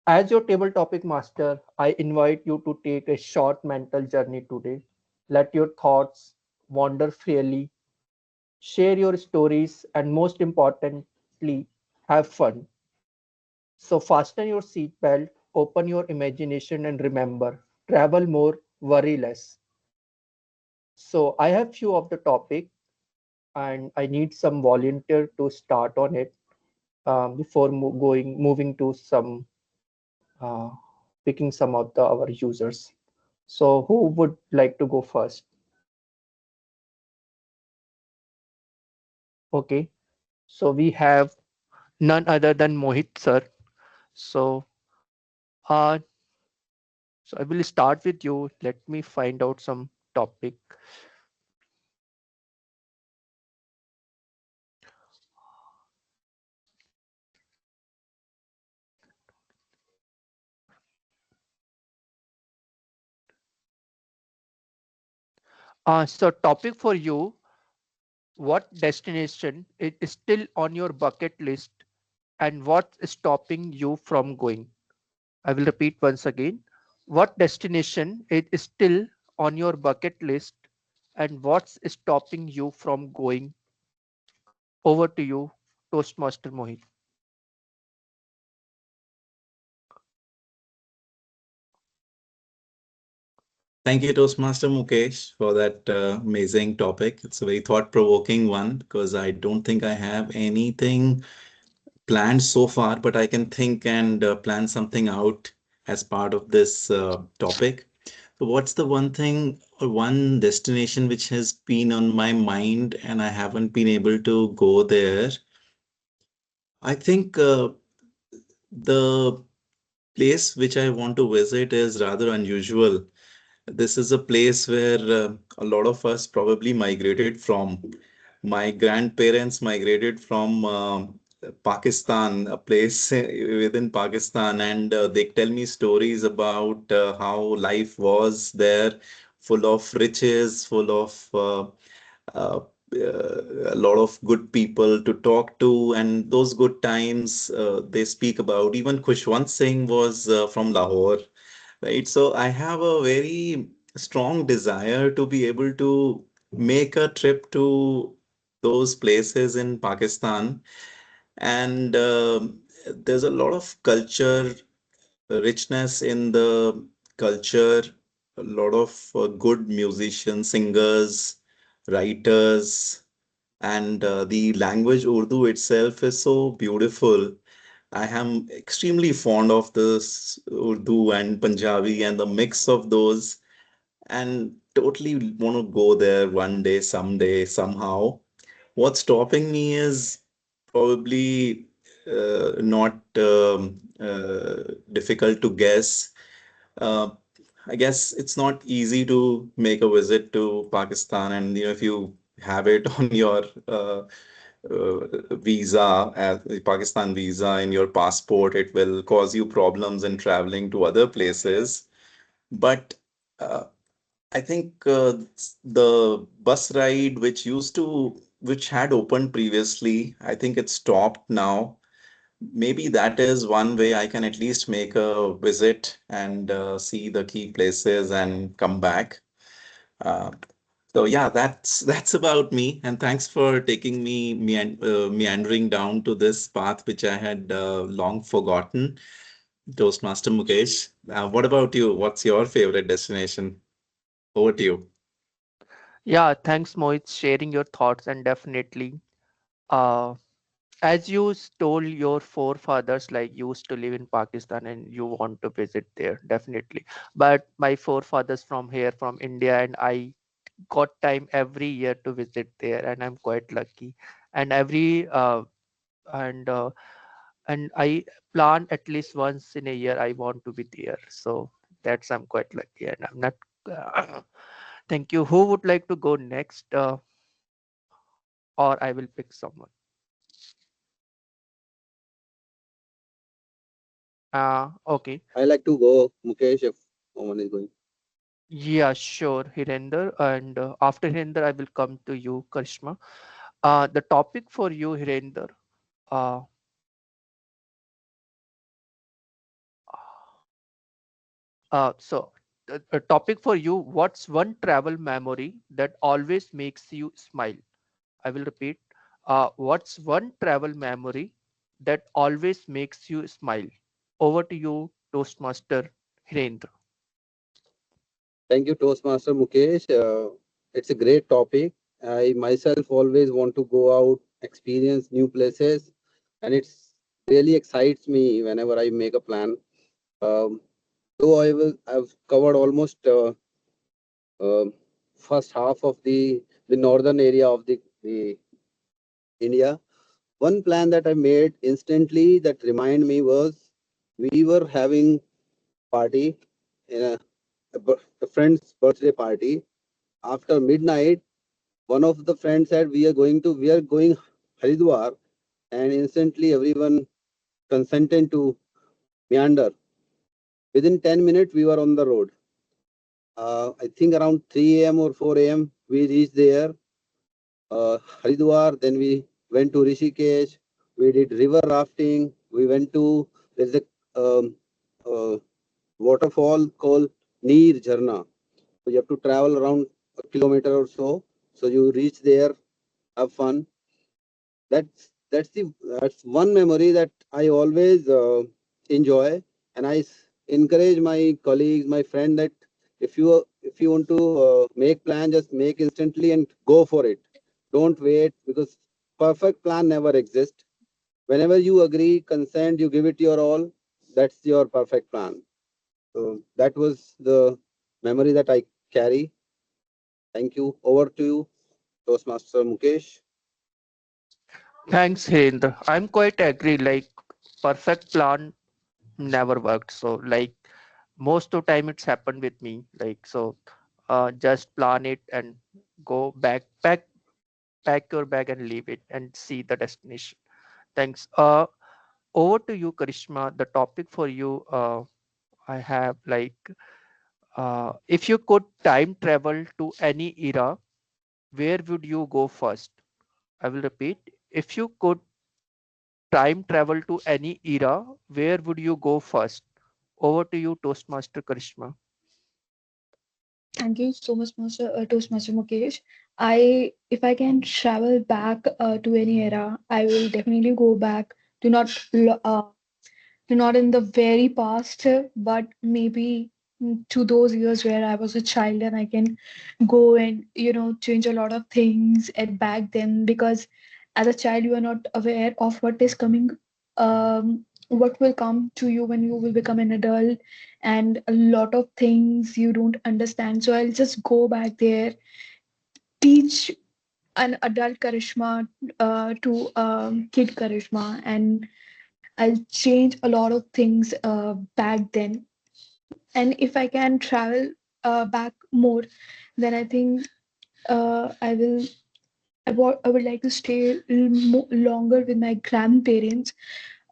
S7: As your table topic master, I invite you to take a short mental journey today. Let your thoughts wander freely, share your stories, and most importantly, have fun. So fasten your seatbelt, open your imagination, and remember, travel more, worry less. So I have few of the topic, and I need some volunteer to start on it before moving to some uh, picking some of the our users. So who would like to go first? Okay. So we have none other than Mohit sir. So uh, so I will start with you. Let me find out some topic. So topic for you, what destination is still on your bucket list and what's stopping you from going? I will repeat once again. What destination is still on your bucket list and what's stopping you from going? Over to you, Toastmaster Mohit.
S5: Thank you, Toastmaster Mukesh, for that amazing topic. It's a very thought-provoking one because I don't think I have anything planned so far, but I can think and plan something out as part of this topic. So, what's the one thing or one destination which has been on my mind and I haven't been able to go there? I think the place which I want to visit is rather unusual. This is a place where a lot of us probably migrated from. My grandparents migrated from Pakistan, a place within Pakistan, and they tell me stories about how life was there, full of riches, full of uh, a lot of good people to talk to, and those good times they speak about. Even Khushwant Singh was from Lahore, right? So I have a very strong desire to be able to make a trip to those places in Pakistan. And there's a lot of culture, richness in the culture, a lot of good musicians, singers, writers, and the language Urdu itself is so beautiful. I am extremely fond of this Urdu and Punjabi and the mix of those, and totally want to go there one day, someday, somehow. What's stopping me is probably not difficult to guess. Uh, I guess it's not easy to make a visit to Pakistan, and if you have it on your visa, as the Pakistan visa in your passport, it will cause you problems in traveling to other places. But uh, I think the bus ride, which had opened previously, I think it stopped now. Maybe that is one way I can at least make a visit and see the key places and come back. Uh, so yeah, that's about me. And thanks for taking me meandering down to this path, which I had long forgotten. Toastmaster Mukesh, what about you? What's your favorite destination? Over to you.
S7: Yeah, thanks, Mohit, sharing your thoughts. And definitely, uh, as you told your forefathers like used to live in Pakistan and you want to visit there, definitely. But my forefathers from here, from India, and I got time every year to visit there, and I'm quite lucky. And every and I plan at least once in a year I want to be there. So that's I'm quite lucky, and I'm not. Thank you. Who would like to go next, or I will pick someone. Okay.
S9: I like to go, Mukesh, if no one is going.
S7: Yeah, sure, Hirender. And after Hirender, I will come to you, Karishma. The topic for you, Hirender. Uh, so, the topic for you, what's one travel memory that always makes you smile? I will repeat. What's one travel memory that always makes you smile? Over to you, Toastmaster Hirender.
S9: Thank you, Toastmaster Mukesh. It's a great topic. I myself always want to go out, experience new places, and it's really excites me whenever I make a plan. Um, though I've covered almost uh, first half of the northern area of the India. One plan that I made instantly that remind me was we were having party in a friend's birthday party. After midnight, one of the friends said we are going Haridwar, and instantly everyone consented to meander. Within 10 minutes, we were on the road. I think around 3 a.m. or 4 a.m. we reached there, Haridwar. Then we went to Rishikesh. We did river rafting. We went to there's a uh, waterfall called Neer Jharna. So you have to travel around a kilometer or so. So you reach there, have fun. That's one memory that I always enjoy, and encourage my colleagues, my friend that if you if you want to make plan, just make instantly and go for it. Don't wait, because perfect plan never exists. Whenever you agree, consent, you give it your all, that's your perfect plan. So that was the memory that I carry. Thank you. Over to you, Toastmaster Mukesh.
S7: Thanks, Hirendra. I'm quite agree. Like perfect plan never worked. So like most of the time it's happened with me. Like so, just plan it and go back, pack your bag and leave it and see the destination. Thanks. Over to you, Karishma. The topic for you, I have like, if you could time travel to any era, where would you go first? I will repeat. If you could time travel to any era, where would you go first? Over to you, Toastmaster Karishma.
S4: Thank you so much, Toastmaster Mukesh. If I can travel back to any era, I will definitely go back to not in the very past, but maybe to those years where I was a child, and I can go and change a lot of things at back then, because as a child you are not aware of what is coming, what will come to you when you will become an adult, and a lot of things you don't understand. So I'll just go back there, teach an adult Karishma to kid Karishma, and I'll change a lot of things back then. And if I can travel back more, then I think I will. I would like to stay longer with my grandparents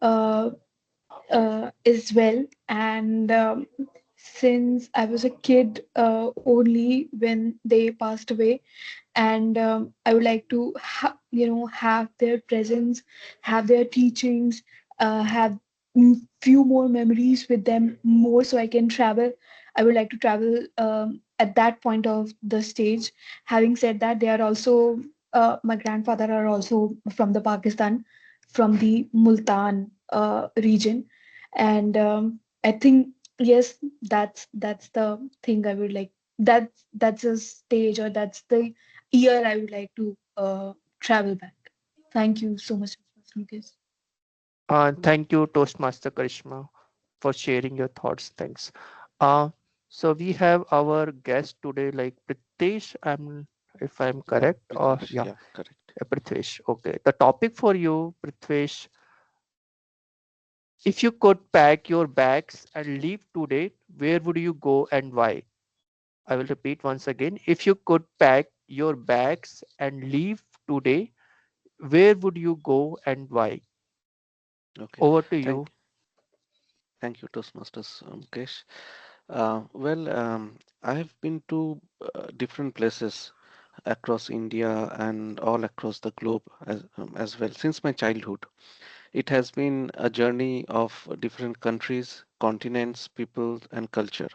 S4: uh, as well. And since I was a kid only when they passed away, and I would like to have their presence, have their teachings, have few more memories with them more, so I can travel. I would like to travel at that point of the stage. Having said that, they are also my grandfather are also from the Pakistan, from the Multan region. And I think, yes, that's the thing I would like. That's a stage, or that's the year I would like to travel back. Thank you so much, Lucas.
S7: Thank you, Toastmaster Karishma, for sharing your thoughts. Thanks. Uh, so we have our guest today, like Pritesh. If I'm
S2: Yeah,
S7: correct, or
S2: Prithvish.
S7: yeah,
S2: Yeah, correct.
S7: Pritesh. Okay. The topic for you, Pritesh, if you could pack your bags and leave today, where would you go and why? I will repeat once again. If you could pack your bags and leave today, where would you go and why?
S2: Okay.
S7: Over to you.
S2: Thank, thank you, Toastmasters Mukesh. I have been to different places across India and all across the globe as well since my childhood. It has been a journey of different countries, continents, people, and culture.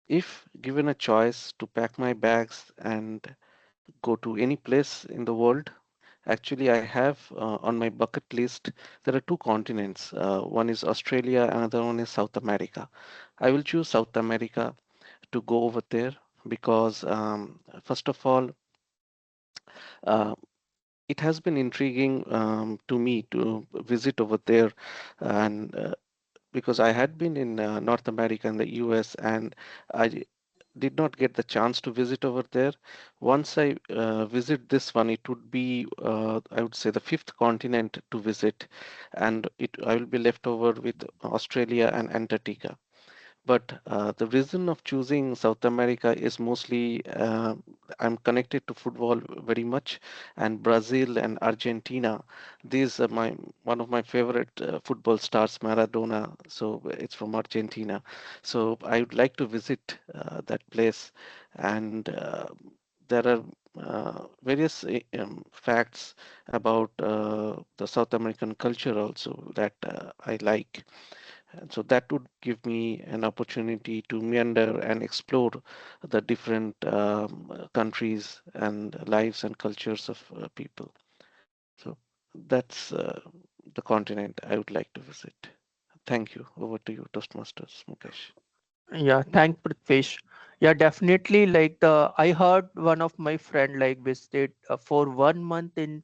S2: If given a choice to pack my bags and go to any place in the world, actually, I have on my bucket list, there are two continents. One is Australia, another one is South America. I will choose South America to go over there because, first of all, uh, it has been intriguing to me to visit over there, and because I had been in North America and the US, and I did not get the chance to visit over there. Once I visit this one, it would be, I would say, the fifth continent to visit, and I will be left over with Australia and Antarctica. But the reason of choosing South America is mostly I'm connected to football very much, and Brazil and Argentina. These are my one of my favorite football stars, Maradona. So it's from Argentina. So I would like to visit that place, and there are various facts about the South American culture also that I like. And so that would give me an opportunity to meander and explore the different countries and lives and cultures of people. So that's the continent I would like to visit. Thank you. Over to you, Toastmasters Mukesh.
S7: Yeah, thank Prithvish. Yeah, definitely. Like I heard one of my friend like visited for 1 month in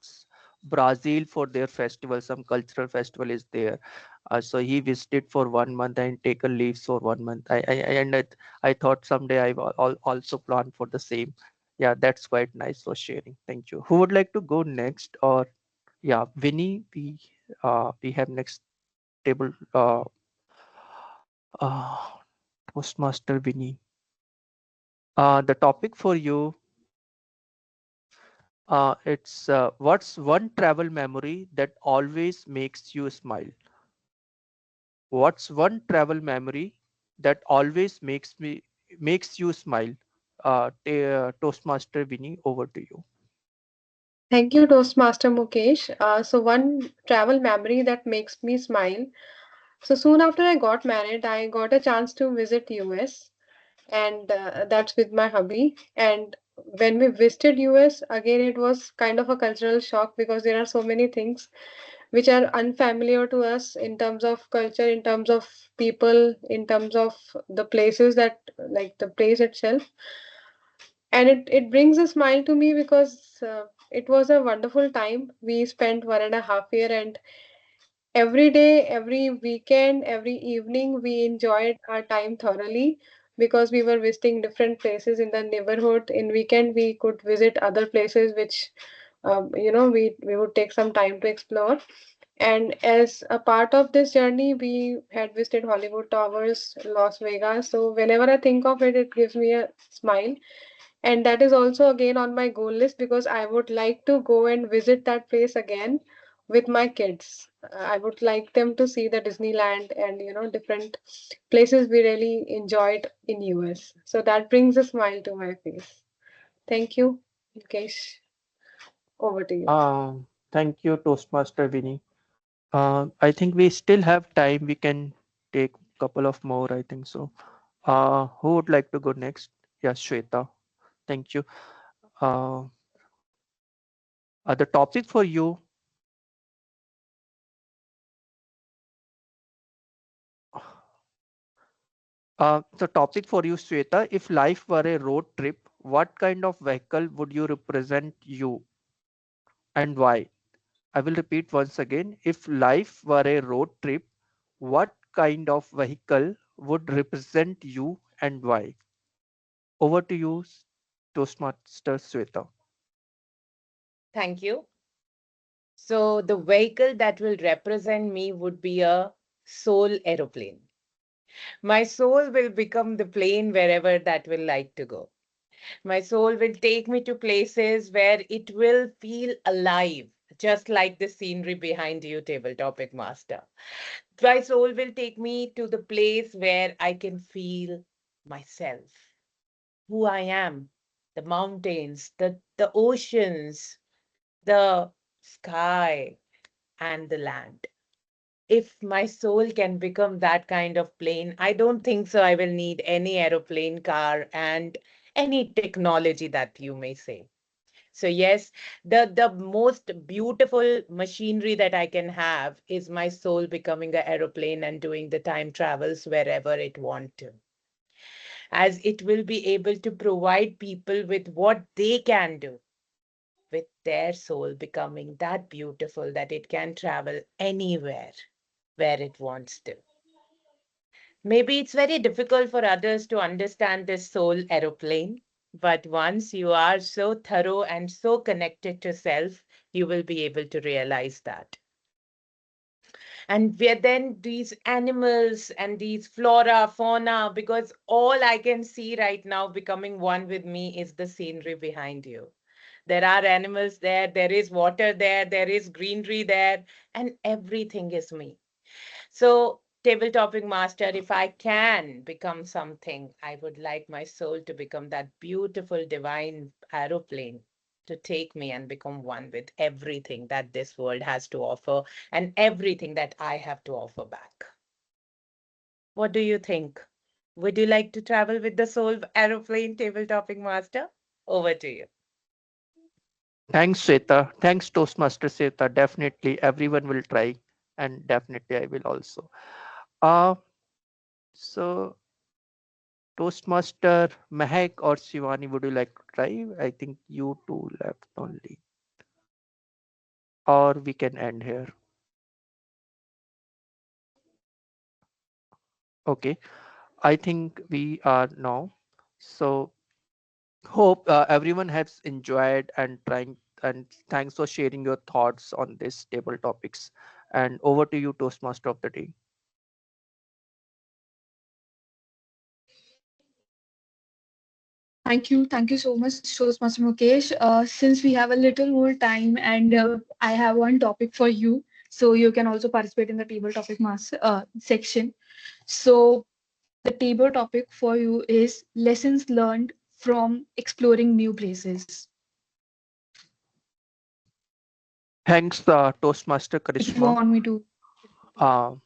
S7: Brazil for their festival. Some cultural festival is there. So he visited for 1 month and taken leaves for 1 month. I thought someday I will also plan for the same. Yeah, that's quite nice for sharing. Thank you. Who would like to go next? Or yeah, Vinny, we have next table. Uh, Toastmaster Vinny. The topic for you, it's what's one travel memory that always makes you smile? What's one travel memory that always makes you smile? Toastmaster Vinny, over to you.
S6: Thank you, Toastmaster Mukesh. So one travel memory that makes me smile. So soon after I got married, I got a chance to visit US, and that's with my hubby. And when we visited US, again it was kind of a cultural shock because there are so many things which are unfamiliar to us in terms of culture, in terms of people, in terms of the places that like the place itself. And it brings a smile to me because it was a wonderful time. We spent 1.5 year, and every day, every weekend, every evening, we enjoyed our time thoroughly because we were visiting different places in the neighborhood. In weekend, we could visit other places which, we would take some time to explore. And as a part of this journey, we had visited Hollywood Towers, Las Vegas. So whenever I think of it, it gives me a smile. And that is also again on my goal list because I would like to go and visit that place again with my kids. I would like them to see the Disneyland and different places we really enjoyed in US. So that brings a smile to my face. Thank you, Mukesh. Over to you.
S7: Thank you, Toastmaster Vinny. I think we still have time. We can take couple of more. I think so. Who would like to go next? Yes, Shweta. Thank you. Uh, the topic for you. The topic for you, Sweta, if life were a road trip, what kind of vehicle would you represent you and why? I will repeat once again. If life were a road trip, what kind of vehicle would represent you and why? Over to you, Toastmaster Sweta.
S3: Thank you. So the vehicle that will represent me would be a soul aeroplane. My soul will become the plane wherever that will like to go. My soul will take me to places where it will feel alive, just like the scenery behind you, Table Topic Master. My soul will take me to the place where I can feel myself, who I am, the mountains, the oceans, the sky, and the land. If my soul can become that kind of plane, I don't think so. I will need any aeroplane, car, and any technology that you may say. So yes, the most beautiful machinery that I can have is my soul becoming an aeroplane and doing the time travels wherever it want to, as it will be able to provide people with what they can do with their soul becoming that beautiful that it can travel anywhere where it wants to. Maybe it's very difficult for others to understand this soul aeroplane, but once you are so thorough and so connected to self, you will be able to realize that. And where then these animals and these flora, fauna, because all I can see right now becoming one with me is the scenery behind you. There are animals there, there is water there, there is greenery there, and everything is me. So, table topping master, if I can become something, I would like my soul to become that beautiful divine aeroplane to take me and become one with everything that this world has to offer and everything that I have to offer back. What do you think? Would you like to travel with the soul aeroplane, table topping master? Over to you.
S7: Thanks, Sweta. Thanks, Toastmaster Sweta. Definitely, everyone will try, and definitely I will also. Uh, so Toastmaster Mehak or Shivani, would you like to try? I think you two left only. Or we can end here. Okay, I think we are now. So hope everyone has enjoyed and trying, and thanks for sharing your thoughts on this table topics. And over to you, Toastmaster of the day.
S4: Thank you so much, Toastmaster Mukesh. Since we have a little more time and I have one topic for you, so you can also participate in the table topic section. So the table topic for you is lessons learned from exploring new places.
S7: Thanks, Toastmaster
S4: If you
S7: Karishma.
S4: want me to,
S7: Uh,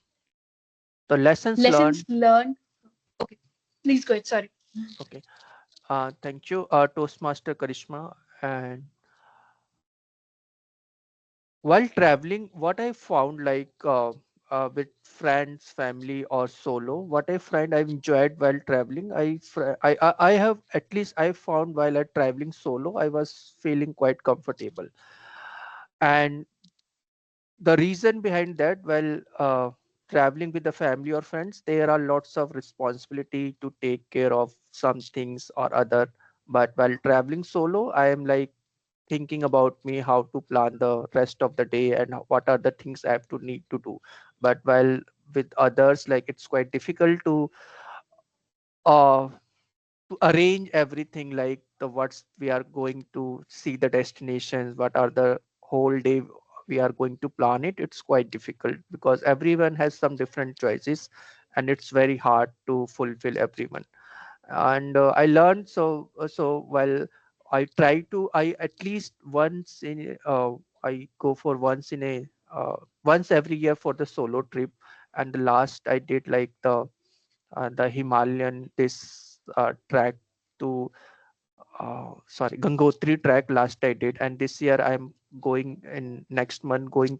S7: the lessons
S4: lessons
S7: learned.
S4: learned. Okay, please go ahead. Sorry.
S7: Okay. Thank you, Toastmaster Karishma. And while traveling, what I found, like with friends, family, or solo, what I find I've enjoyed while traveling, I have, at least I found while I traveling solo, I was feeling quite comfortable. And the reason behind that, well, traveling with the family or friends, there are lots of responsibility to take care of some things or other. But while traveling solo, I am like thinking about me how to plan the rest of the day and what are the things I have to need to do. But while with others, like it's quite difficult uh to arrange everything, like the what's we are going to see, the destinations, what are the whole day we are going to plan it. It's quite difficult because everyone has some different choices, and it's very hard to fulfill everyone. And I learned, so well, I try to, I at least once in I go for once every year for the solo trip. And the last I did like the Himalayan this track to sorry, Gangotri track last I did. And this year I'm going in next month, going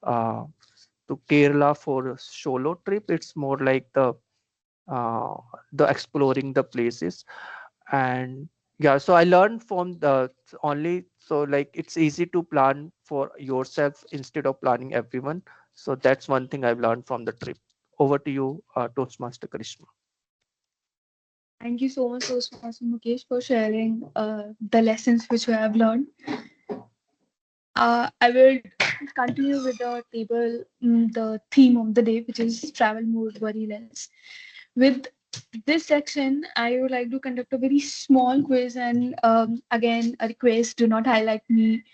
S7: uh, to Kerala for a solo trip. It's more like uh, the exploring the places. And yeah, so I learned from the only, so like it's easy to plan for yourself instead of planning everyone. So that's one thing I've learned from the trip. Over to you, Toastmaster Karishma.
S4: Thank you so much, Toastmaster Mukesh, for sharing the lessons which you have learned. I will continue with the table, the theme of the day, which is travel more, worry less. With this section, I would like to conduct a very small quiz, and again, a request: do not highlight me,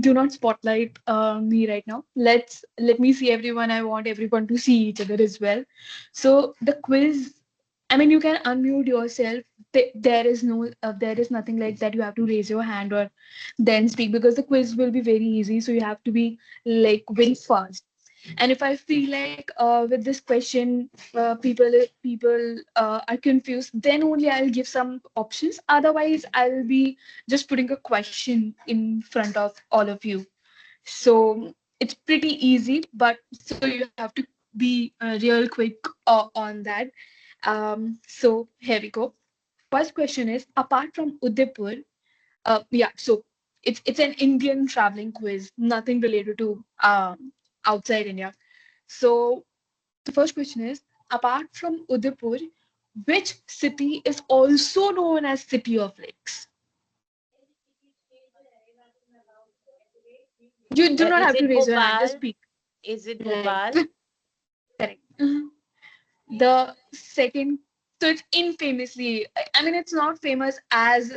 S4: do not spotlight me right now. Let me see everyone. I want everyone to see each other as well. So the quiz. I mean, you can unmute yourself. There is no, there is nothing like that. You have to raise your hand or then speak because the quiz will be very easy. So you have to be like very fast. And if I feel like with this question people are confused, then only I'll give some options. Otherwise, I'll be just putting a question in front of all of you. So it's pretty easy, but so you have to be real quick on that. So here we go. First question is, apart from Udaipur, yeah, so it's an Indian traveling quiz, nothing related to outside India. So the first question is, apart from Udaipur, which city is also known as City of Lakes? You do not
S3: Is
S4: have to
S3: it
S4: raise your hand, just
S3: Bhopal?
S4: speak.
S3: Is it
S4: Right.
S3: Bhopal?
S4: Correct. The second, so it's infamously, I mean, it's not famous as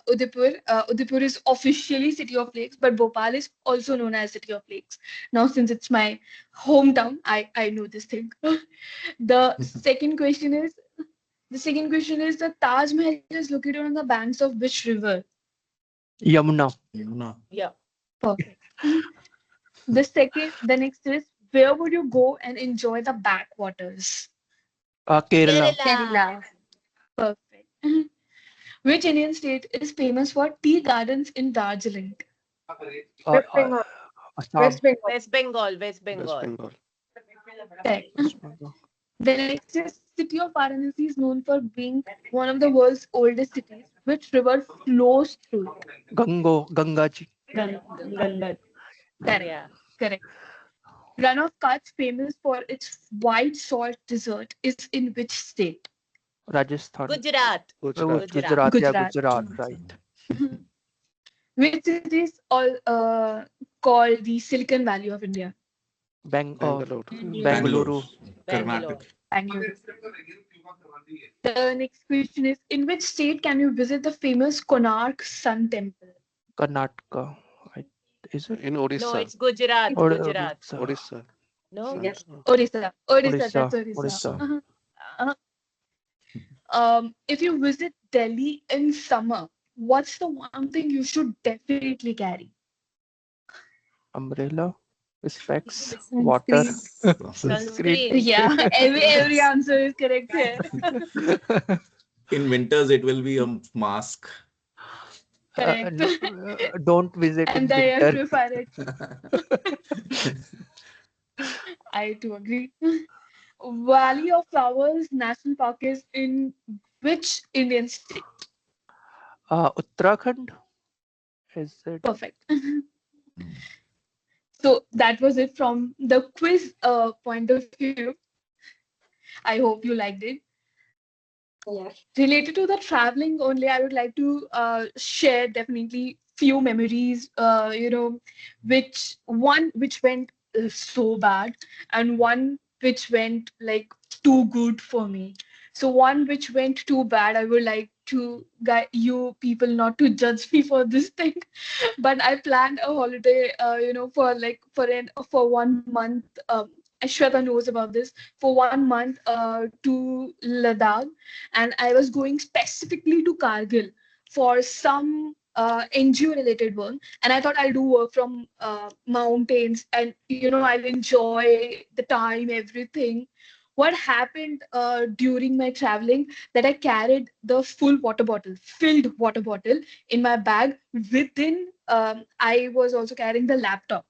S4: Udaipur. Udaipur is officially City of Lakes, but Bhopal is also known as City of Lakes. Now, since it's my hometown, I know this thing. The second question is, the Taj Mahal is located on the banks of which river?
S7: Yamuna.
S5: Yamuna.
S3: Yeah.
S4: Perfect. The next is, where would you go and enjoy the backwaters?
S7: Kerala.
S3: Kerala.
S1: Kerala.
S4: Perfect. Which Indian state is famous for tea gardens in Darjeeling?
S7: uh,
S6: West
S7: uh,
S6: Bengal.
S7: Assam.
S6: West Bengal.
S3: West Bengal. West
S2: West
S3: Bengal.
S2: Bengal.
S4: Correct.
S7: West Bengal.
S4: The next is city of Varanasi is known for being one of the world's oldest cities, which river flows through it.
S7: Gangaji.
S8: Ganga.
S4: Correct.
S3: Yeah.
S4: Correct. Run of Kutch, famous for its white salt desert, is in which state?
S7: Rajasthan.
S3: Gujarat.
S2: Gujarat.
S3: Gujarat.
S7: Gujarat. Yeah,
S4: Gujarat.
S7: Gujarat. Right.
S4: Which city is all called the Silicon Valley of India?
S7: Bang.
S2: Bangalore.
S8: Bangalore.
S7: Bengaluru.
S5: Bangalore,
S3: Bangalore.
S5: Karnataka.
S4: Bangalore. The next question is: in which state can you visit the famous Konark Sun Temple?
S7: Karnataka. I, is it?
S2: In
S3: No,
S2: Odisha.
S3: it's Gujarat.
S4: It's
S7: Or
S3: Gujarat.
S7: Odisha.
S2: Odisha.
S3: No?
S8: Yes.
S2: Sun.
S4: Orissa. Orissa,
S7: Odisha.
S4: that's Orissa.
S7: Odisha.
S5: So,
S4: Uh-huh. If you visit Delhi in summer, what's the one thing you should definitely carry?
S7: Umbrella. Specs. Water.
S1: Sunscreen.
S7: Screen.
S3: Sunscreen.
S4: Yeah, every answer is correct here.
S5: in winters, it will be a mask.
S4: Correct.
S7: Don't visit
S4: And
S7: in
S4: the air
S7: winter.
S4: purifier. I too agree. Valley of Flowers National Park is in which Indian state?
S7: Uttarakhand. Is it?
S4: Perfect. So that was it from the quiz point of view. I hope you liked it.
S8: Yes.
S4: Related to the traveling only, I would like to share definitely few memories, which went so bad, and one which went like too good for me. So one which went too bad, I would like to guide you people not to judge me for this thing. But I planned a holiday, for 1 month. Ashweta knows about this. For 1 month to Ladakh, and I was going specifically to Kargil for some NGO related work. And I thought I'll do work from mountains, and I'll enjoy the time, everything. What happened during my traveling, that I carried the full water bottle, filled water bottle in my bag. Within, I was also carrying the laptop,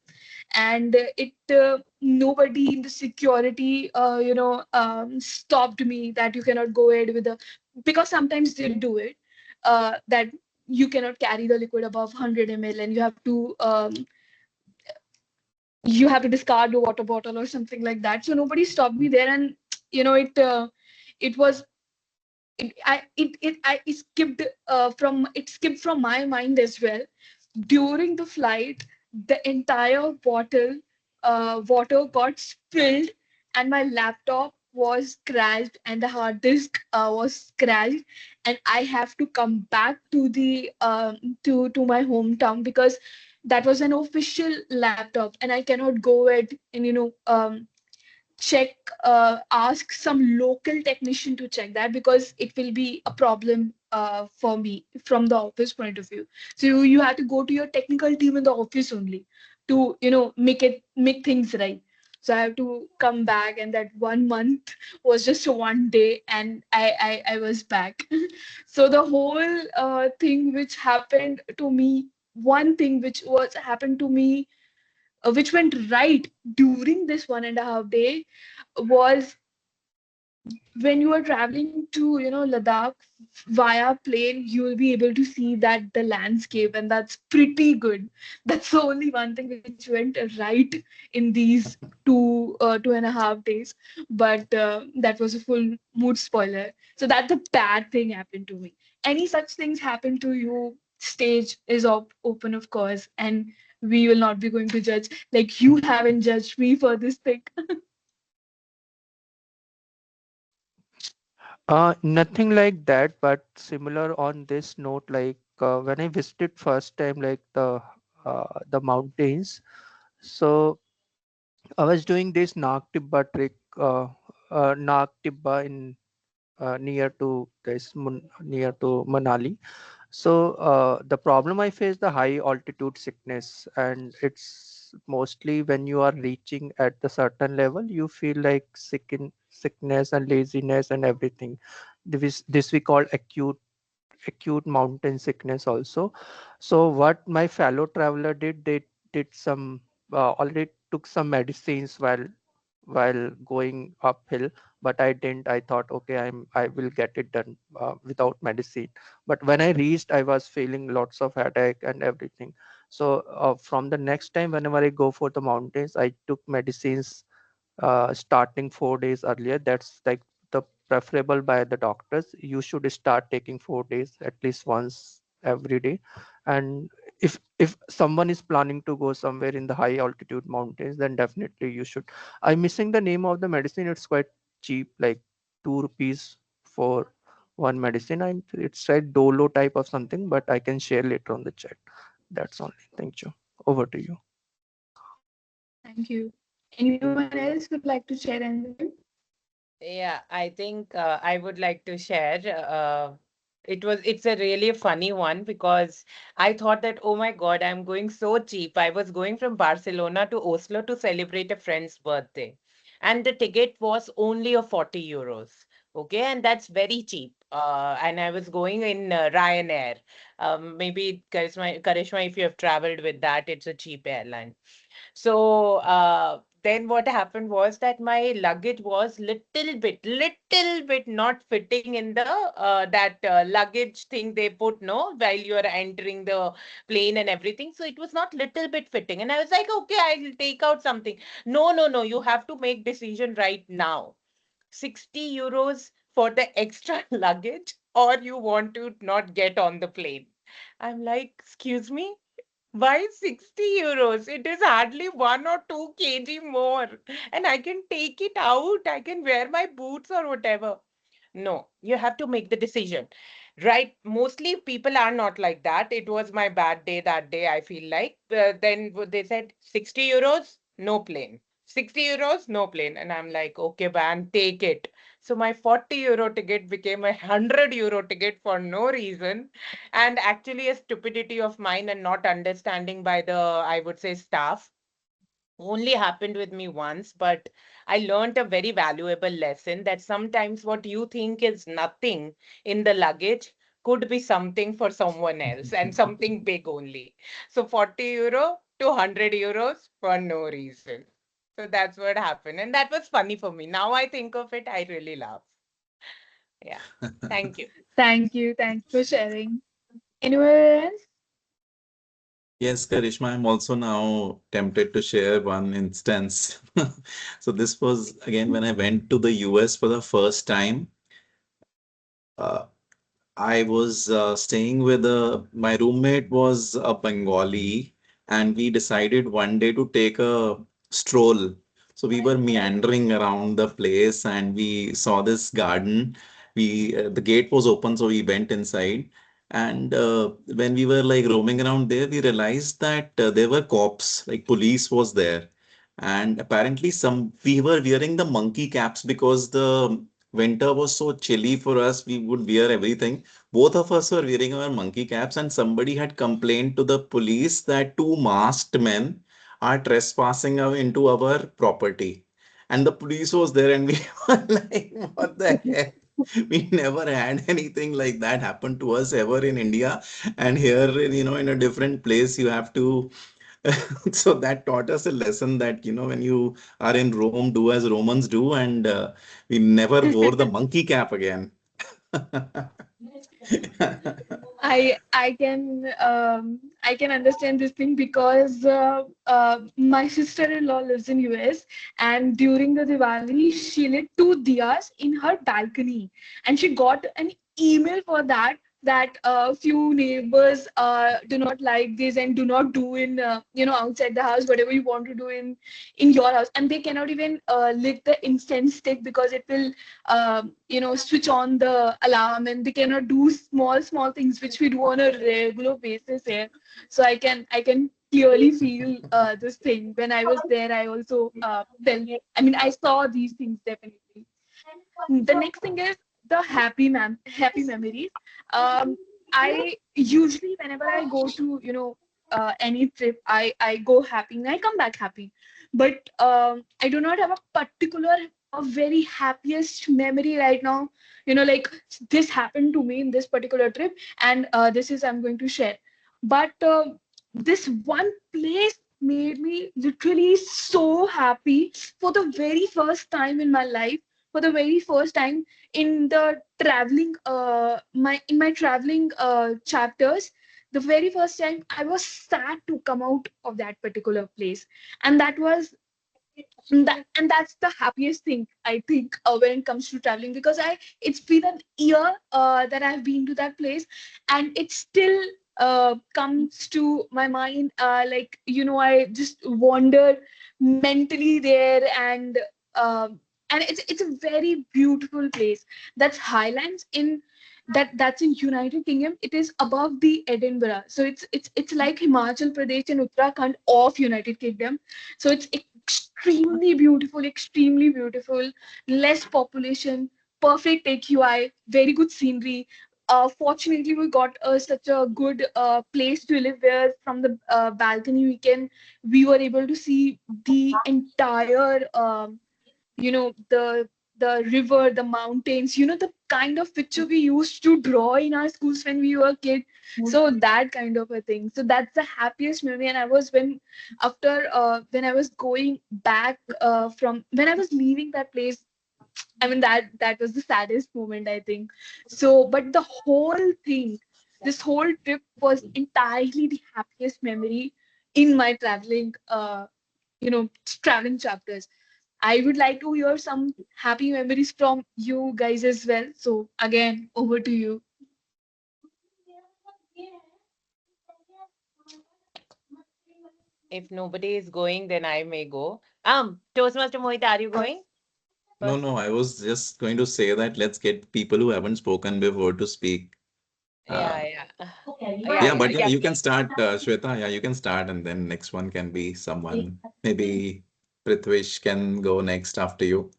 S4: and it nobody in the security stopped me that you cannot go ahead with the, because sometimes they do it, that you cannot carry the liquid above 100 ml, and you have to discard the water bottle or something like that. So nobody stopped me there, and it was it skipped from my mind as well. During the flight, the entire bottle water got spilled, and my laptop was crashed, and the hard disk was crashed, and I have to come back to the to my hometown, because that was an official laptop, and I cannot go ahead and check ask some local technician to check that, because it will be a problem for me from the office point of view. So you have to go to your technical team in the office only to make things right. So I have to come back, and that 1 month was just 1 day, and I was back. So the whole thing which happened to me, one thing which was happened to me, which went right during this 1.5 day, was when you are traveling to Ladakh via plane, you will be able to see that the landscape, and that's pretty good. That's the only one thing which went right in these 2.5 days. But that was a full mood spoiler. So that's a bad thing happened to me. Any such things happen to you, stage is open, of course, and we will not be going to judge, like you haven't judged me for this thing.
S7: Nothing like that, but similar on this note, like when I visited first time, like the mountains. So I was doing this Nag Tibba trek, Nag Tibba in near to near to Manali. So the problem I face the high altitude sickness, and it's mostly when you are reaching at the certain level, you feel like sickness and laziness and everything. This we call acute mountain sickness also. So what my fellow traveler did, they did some already took some medicines while going uphill, but I didn't. I thought, okay, I will get it done without medicine. But when I reached, I was feeling lots of headache and everything. So from the next time, whenever I go for the mountains, I took medicines starting 4 days earlier. That's like the preferable by the doctors. You should start taking 4 days at least once every day. And if someone is planning to go somewhere in the high altitude mountains, then definitely you should. I'm missing the name of the medicine. It's quite cheap, like 2 rupees for one medicine. It's like Dolo type of something, but I can share later on the chat. That's only. Thank you. Over to you.
S4: Thank you. Anyone else would like to share anything?
S3: Yeah, I think I would like to share. It's a really funny one because I thought that, oh my God, I'm going so cheap. I was going from Barcelona to Oslo to celebrate a friend's birthday, and the ticket was only of 40 euros. Okay, and that's very cheap. And I was going in Ryanair. Maybe Karishma, if you have traveled with that, it's a cheap airline. So then what happened was that my luggage was little bit not fitting in the that luggage thing they put no while you are entering the plane and everything. So it was not little bit fitting, and I was like, okay, I'll take out something. No, no, no, you have to make decision right now. 60 euros for the extra luggage, or you want to not get on the plane. I'm like, excuse me, why 60 euros? It is hardly 1 or 2 kg more. And I can take it out. I can wear my boots or whatever. No, you have to make the decision. Right? Mostly people are not like that. It was my bad day that day, I feel like. They said 60 euros, no plane. 60 euros, no plane. And I'm like, okay, man, take it. So my 40 euro ticket became a 100 euro ticket for no reason, and actually a stupidity of mine and not understanding by the, I would say, staff. Only happened with me once, but I learned a very valuable lesson that sometimes what you think is nothing in the luggage could be something for someone else and something big only. So 40 euro to 100 euros for no reason. So that's what happened. And that was funny for me. Now I think of it, I really laugh. Yeah. Thank you.
S4: Thank you. Thanks for sharing. Anyone else?
S5: Yes, Karishma, I'm also now tempted to share one instance. So this was again when I went to the US for the first time. Uh, I was staying with my roommate was a Bengali, and we decided one day to take a stroll. So we were meandering around the place, and we saw this garden. The gate was open, so we went inside. And when we were like roaming around there, we realized that there were cops, like police was there. And apparently, we were wearing the monkey caps because the winter was so chilly for us. We would wear everything. Both of us were wearing our monkey caps, and somebody had complained to the police that two masked men are trespassing into our property. And the police was there, and we were like, what the heck? We never had anything like that happen to us ever in India. And here, in a different place, you have to. So that taught us a lesson that, when you are in Rome, do as Romans do. And we never wore the monkey cap again.
S4: I can understand this thing because my sister-in-law lives in US, and during the Diwali she lit two diyas in her balcony, and she got an email for that few neighbors do not like this and do not do in outside the house whatever you want to do in your house, and they cannot even lit the incense stick because it will switch on the alarm, and they cannot do small things which we do on a regular basis here. So I can clearly feel this thing. When I was there, I also felt, I mean, I saw these things definitely. The next thing is the happy memories. I usually, whenever I go to any trip, I go happy and I come back happy, but I do not have a particular a very happiest memory right now, like this happened to me in this particular trip, and this is I'm going to share. But this one place made me literally so happy for the very first time in my life. for the very first time in the traveling my traveling chapters. The very first time I was sad to come out of that particular place, and that was and that's the happiest thing I think when it comes to traveling, because I it's been an year that I've been to that place, and it still comes to my mind, like I just wander mentally there, and it's a very beautiful place. That's Highlands in that's in United Kingdom. It is above the Edinburgh, so it's like Himachal Pradesh and Uttarakhand of United Kingdom. So it's extremely beautiful, less population, perfect AQI, very good scenery. Fortunately, we got such a good place to live where from the balcony we were able to see the entire the river, the mountains, the kind of picture we used to draw in our schools when we were kid. So that kind of a thing. So that's the happiest memory. And I was when I was going back from when I was leaving that place, I mean that was the saddest moment, I think. So, but the whole thing, this whole trip was entirely the happiest memory in my traveling chapters. I would like to hear some happy memories from you guys as well. So again, over to you.
S3: If nobody is going, then I may go. Toastmaster Mohit, are you going
S5: No,
S3: first?
S5: no, I was just going to say that let's get people who haven't spoken before to speak. Uh,
S3: Yeah, yeah.
S5: yeah,
S3: Yeah,
S5: but yeah,
S3: yeah,
S5: you can start, Shweta. Yeah, you can start, and then next one can be someone. Maybe Prithvish can go next after you.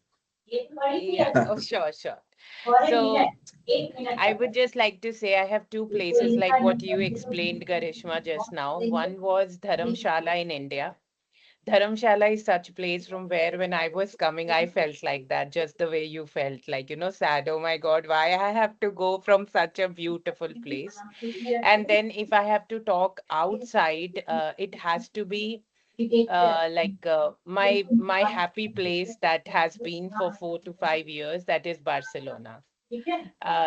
S3: yeah. Oh, sure, sure. So I would just like to say I have two places like what you explained, Garishma, just now. One was Dharamshala in India. Dharamshala is such a place from where when I was coming, I felt like that, just the way you felt, like, sad. Oh my God, why I have to go from such a beautiful place? And then if I have to talk outside, it has to be my happy place that has been for 4 to 5 years, that is Barcelona.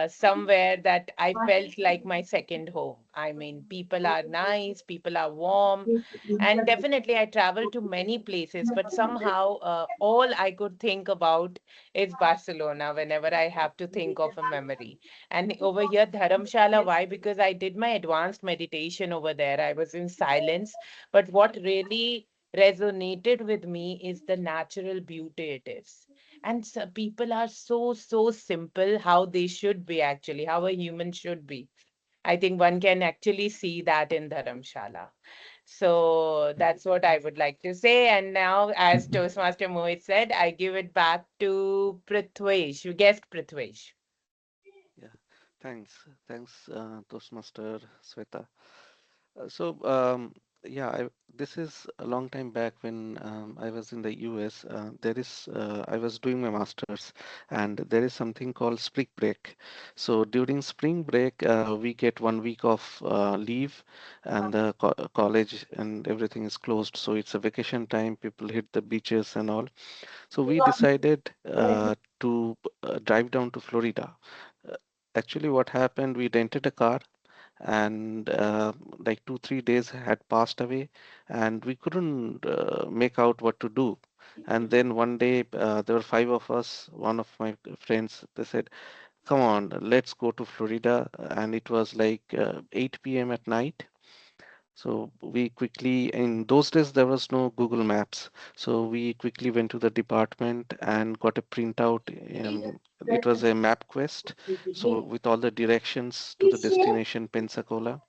S3: Somewhere that I felt like my second home. I mean, people are nice, people are warm, and definitely I travel to many places, but somehow all I could think about is Barcelona whenever I have to think of a memory. And over here, Dharamshala, why? Because I did my advanced meditation over there. I was in silence, but what really resonated with me is the natural beauty it is. And so people are so simple, how they should be actually, how a human should be. I think one can actually see that in Dharamshala. So that's what I would like to say. And now, as Toastmaster Mohit said, I give it back to Prithvesh, guest Prithvesh.
S2: Yeah, thanks, Toastmaster Sweta. So, yeah, this is a long time back when I was in the US. I was doing my master's, and there is something called spring break. So during spring break, we get 1 week of leave, and the college and everything is closed. So it's a vacation time. People hit the beaches and all. So we decided to drive down to Florida. Uh, Actually, what happened, we rented a car, and like 2 3 days had passed away, and we couldn't make out what to do. And then one day, there were five of us, one of my friends, they said, come on, let's go to Florida. And it was like 8 p.m. at night. So we quickly, in those days, there was no Google Maps. So we quickly went to the department and got a printout. It was a map quest. So with all the directions to the destination, Pensacola.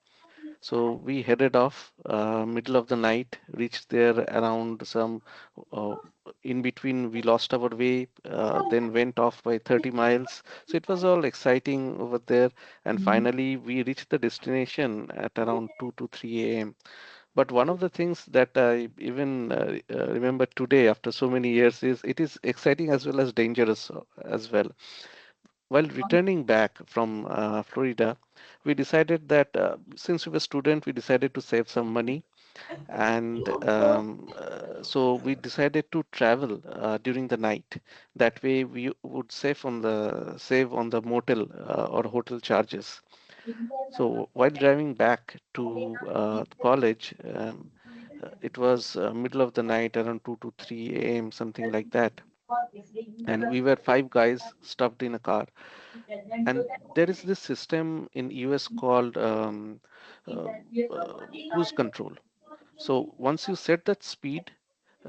S2: So we headed off middle of the night, reached there around some uh, in between. We lost our way, then went off by 30 miles. So it was all exciting over there. And finally, we reached the destination at around 2 to 3 a.m. But one of the things that I even remember today after so many years is it is exciting as well as dangerous as well. While returning back from Florida, we decided that since we were student, we decided to save some money. And so we decided to travel during the night. That way we would save on the motel or hotel charges. So while driving back to the college, it was middle of the night, around 2 to 3 a.m., something like that. And we were five guys stuffed in a car. And there is this system in US called uh, cruise control. So once you set that speed,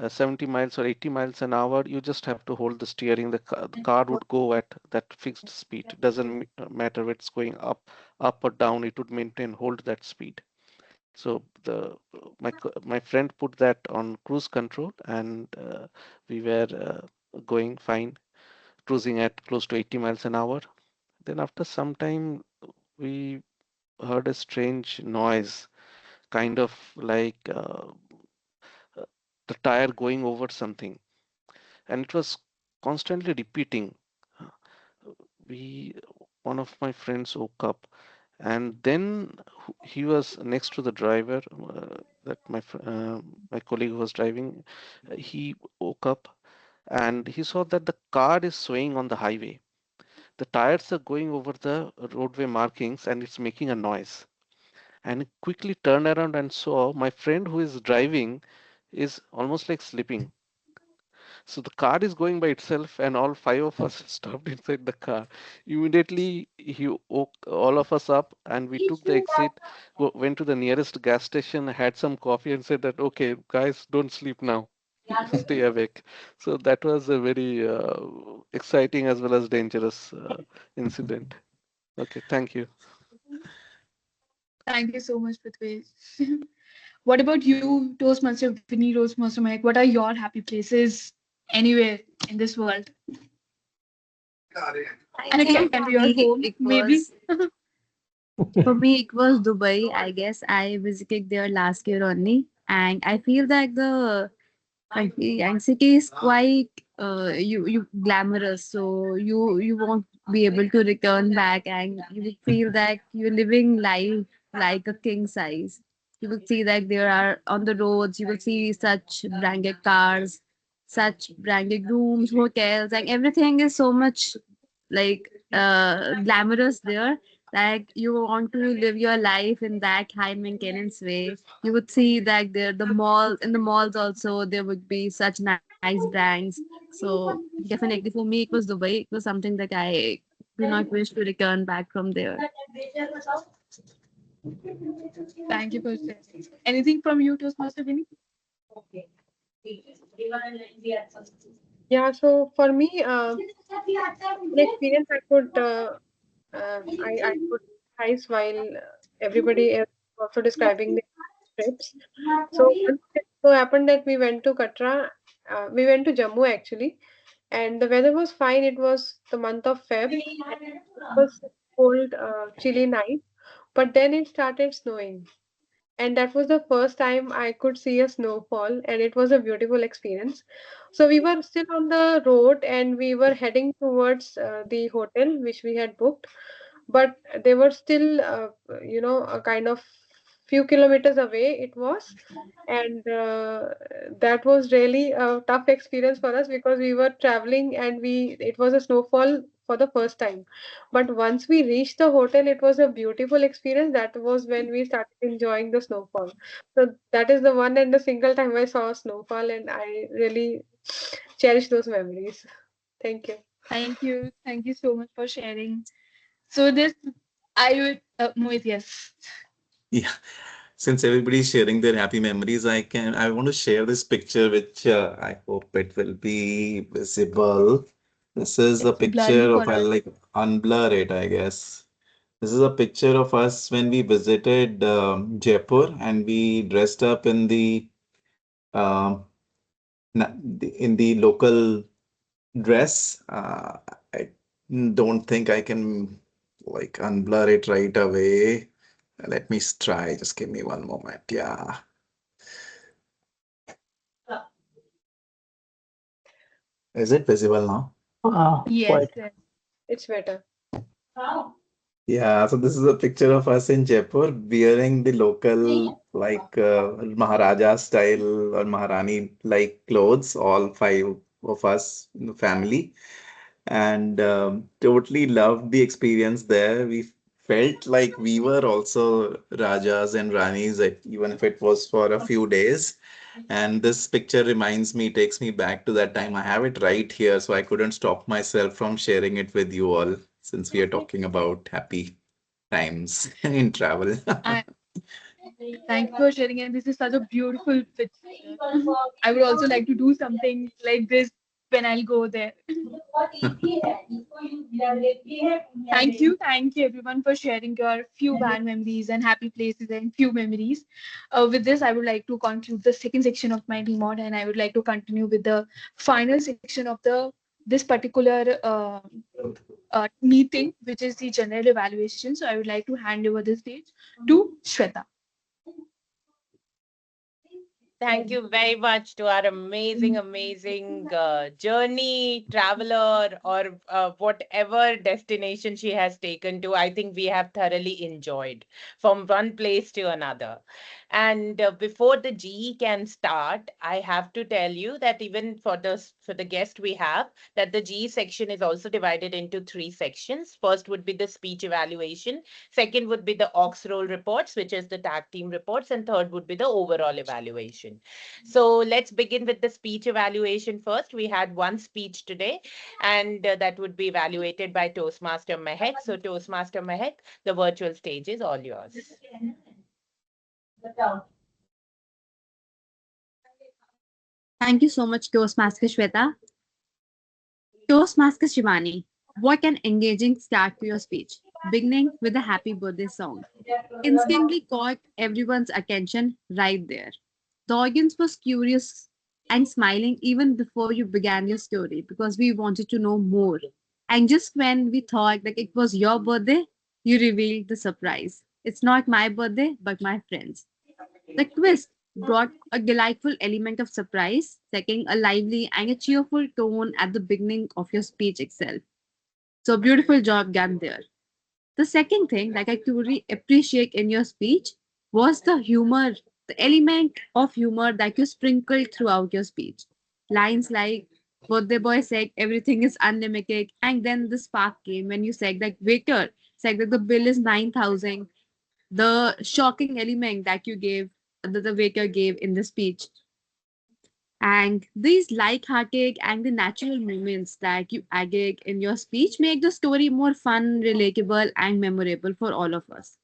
S2: 70 miles or 80 miles an hour, you just have to hold the steering. The car would go at that fixed speed. It doesn't matter if it's going up or down. It would maintain hold that speed. So my friend put that on cruise control, and we were going fine, cruising at close to 80 miles an hour. Then after some time, we heard a strange noise, kind of like uh, the tire going over something, and it was constantly repeating. Uh, We, one of my friends woke up, and then he was next to the driver. That my colleague who was driving, he woke up and he saw that the car is swaying on the highway. The tires are going over the roadway markings, and it's making a noise. And quickly turned around and saw my friend who is driving is almost like sleeping. So the car is going by itself, and all five of us stopped inside the car. Immediately, he woke all of us up, and we took the exit, went to the nearest gas station, had some coffee, and said that, okay, guys, don't sleep now. Stay awake. So that was a very exciting as well as dangerous incident. Okay, thank you.
S4: Thank you so much, Prithvi. What about you, Toastmaster Vinny, Toastmaster Mike? What are your happy places anywhere in this world?
S1: I
S4: And it
S1: think
S4: can
S1: for
S4: be your
S1: me
S4: home,
S1: it
S4: maybe.
S1: was for me it was Dubai. I guess I visited there last year only, and I feel that the and city is quite you glamorous, so you won't be able to return back, and you will feel that you're living life like a king size. You will see that there are on the roads, you will see such branded cars, such branded rooms, hotels, and everything is so much like glamorous there. Like you want to live your life in that high maintenance way. You would see that there the mall in the malls also there would be such nice brands. So definitely for me it was Dubai. It was something that I do not wish to return back from there.
S4: Thank you for sharing. Anything from you, Toastmaster Vinny?
S6: Yeah, so for me, an experience I could realize while everybody else also describing their trips. So once it so happened that we went to Katra, we went to Jammu actually, and the weather was fine. It was the month of Feb, and it was cold, chilly night, but then it started snowing. And that was the first time I could see a snowfall, and it was a beautiful experience. So we were still on the road and we were heading towards the hotel which we had booked, but they were still, a kind of few kilometers away it was. And that was really a tough experience for us because we were traveling and we it was a snowfall for the first time. But once we reached the hotel, it was a beautiful experience. That was when we started enjoying the snowfall. So that is the one and the single time I saw a snowfall, and I really cherish those memories. Thank you.
S4: Thank you. Thank you so much for sharing. So this, I would, Mohit, yes.
S5: Yeah. Since everybody's sharing their happy memories, I want to share this picture, which I hope it will be visible. This is a
S4: It's blurry
S5: picture
S4: for
S5: of, I'll
S4: us.
S5: like unblur it, I guess. This is a picture of us when we visited Jaipur, and we dressed up in the um, in the local dress. I don't think I can like unblur it right away. Let me try. Just give me one moment. Yeah. Is it visible now?
S4: Yes,
S7: Quite.
S4: yes.
S6: It's better.
S5: Yeah, so this is a picture of us in Jaipur wearing the local. like Maharaja style or Maharani like clothes, all five of us in the family, and totally loved the experience there. We felt like we were also Rajas and Ranis, even if it was for a few days. And this picture reminds me, takes me back to that time. I have it right here, so I couldn't stop myself from sharing it with you all since we are talking about happy times in travel.
S4: I thank you for sharing, and this is such a beautiful picture. I would also like to do something like this when I'll go there. Thank you everyone for sharing your few bad memories and happy places and few memories. With this, I would like to conclude the second section of my remote, and I would like to continue with the final section of the this particular meeting, which is the general evaluation. So I would like to hand over the stage to Shweta.
S3: Thank you very much to our amazing, amazing journey traveler, or whatever destination she has taken to. I think we have thoroughly enjoyed from one place to another. And before the GE can start, I have to tell you that even for the guest we have, that the GE section is also divided into three sections. First would be the speech evaluation. Second would be the Ox roll reports, which is the tag team reports, and third would be the overall evaluation. So let's begin with the speech evaluation first. We had one speech today, and that would be evaluated by Toastmaster Mehek. So, Toastmaster Mehek, the virtual stage is all yours.
S1: Thank you so much, Toastmaster Shweta. Toastmaster Shivani, what an engaging start to your speech, beginning with a happy birthday song. Instantly caught everyone's attention right there. The audience was curious and smiling even before you began your story because we wanted to know more. And just when we thought that it was your birthday, you revealed the surprise. It's not my birthday, but my friend's. The twist brought a delightful element of surprise, setting a lively and a cheerful tone at the beginning of your speech itself. So, beautiful job done there. The second thing that I truly appreciate in your speech was the humor, the element of humor that you sprinkled throughout your speech. Lines like, birthday boy said everything is unlimited, and then the spark came when you said that waiter said that the bill is 9,000. The shocking element that you gave, that the waiter gave in the speech. And these light-hearted and the natural moments that you added in your speech make the story more fun, relatable, and memorable for all of us.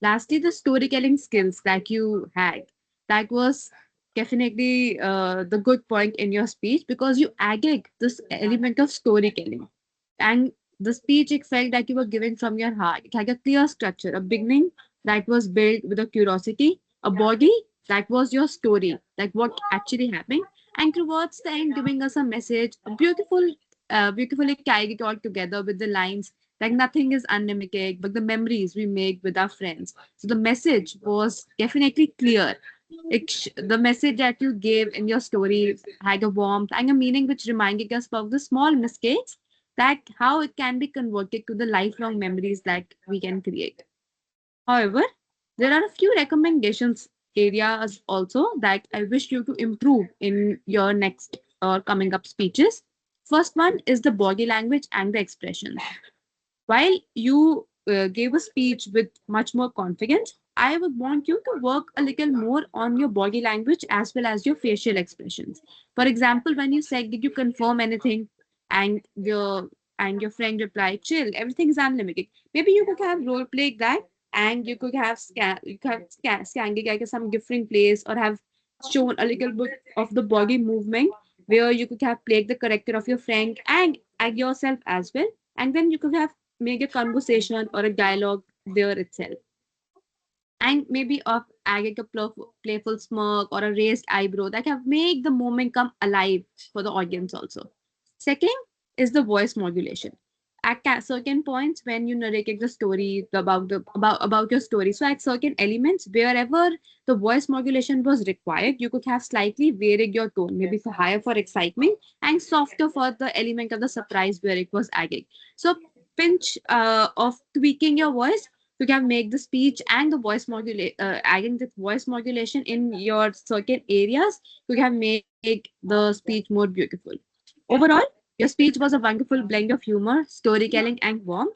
S1: Lastly, the storytelling skills that you had. That was definitely the good point in your speech because you added this element of storytelling. And the speech, it felt that you were giving from your heart. It had a clear structure, a beginning that was built with a curiosity, a body that was your story, like what actually happened, and towards the end, giving us a message, a beautifully carried it all together with the lines like nothing is unlimited, but the memories we make with our friends. So the message was definitely clear. The message that you gave in your story had a warmth and a meaning which reminded us of the small mistakes that how it can be converted to the lifelong memories that we can create. However, there are a few recommendations areas also that I wish you to improve in your next or coming up speeches. First one is the body language and the expressions. While you gave a speech with much more confidence, I would want you to work a little more on your body language as well as your facial expressions. For example, when you said, "Did you confirm anything?" and your friend replied, "Chill, everything is unlimited." Maybe you could have role played that, and you could have scanned like some different place or have shown a little bit of the body movement where you could have played the character of your friend and yourself as well, and then you could have make a conversation or a dialogue there itself. And maybe of adding a playful smirk or a raised eyebrow that have make the moment come alive for the audience also. Second is the voice modulation. At certain points when you narrated the story about your story, so at certain elements wherever the voice modulation was required, you could have slightly varied your tone, maybe for higher for excitement and softer for the element of the surprise where it was added. So pinch of tweaking your voice You can make the speech and the voice modulate, adding the voice modulation in your certain areas. You can make the speech more beautiful. Overall, your speech was a wonderful blend of humor, storytelling, and warmth.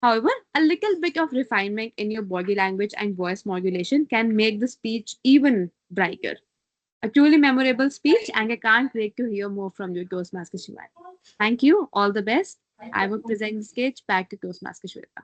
S1: However, a little bit of refinement in your body language and voice modulation can make the speech even brighter. A truly memorable speech, and I can't wait to hear more from you, Toastmaster Shivani. Thank you. All the best. I will present the stage back to Toastmaster Shweta.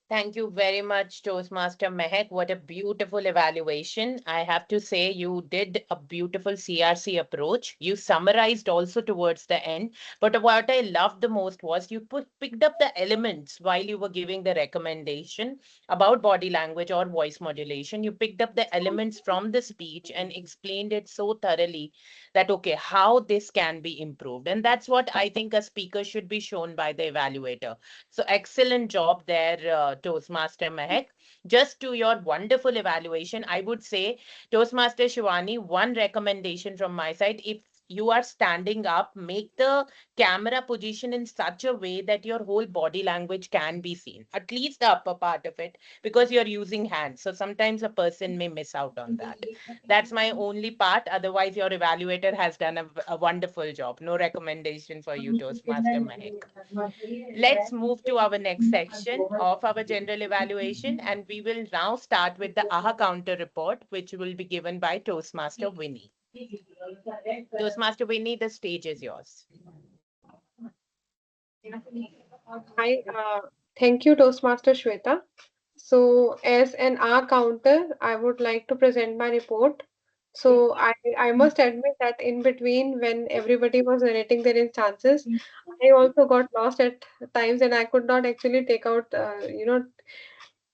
S3: Thank you very much, Toastmaster Mehak. What a beautiful evaluation. I have to say, you did a beautiful CRC approach. You summarized also towards the end. But what I loved the most was you picked up the elements while you were giving the recommendation about body language or voice modulation. You picked up the elements from the speech and explained it so thoroughly that, okay, how this can be improved. And that's what I think a speaker should be shown by the evaluator. So excellent job there, Toastmaster Mehak. Just to your wonderful evaluation, I would say, Toastmaster Shivani, one recommendation from my side, if you are standing up, make the camera position in such a way that your whole body language can be seen, at least the upper part of it, because you're using hands. So sometimes a person may miss out on that. That's my only part. Otherwise, your evaluator has done a wonderful job. No recommendation for you, Toastmaster Mehak. Let's move to our next section of our general evaluation, and we will now start with the AHA counter report, which will be given by Toastmaster Winnie. Toastmaster Winnie, the stage is yours.
S6: Hi, thank you, Toastmaster Shweta. So, as an R counter, I would like to present my report. So, I must admit that in between, when everybody was narrating their instances, I also got lost at times and I could not actually take out,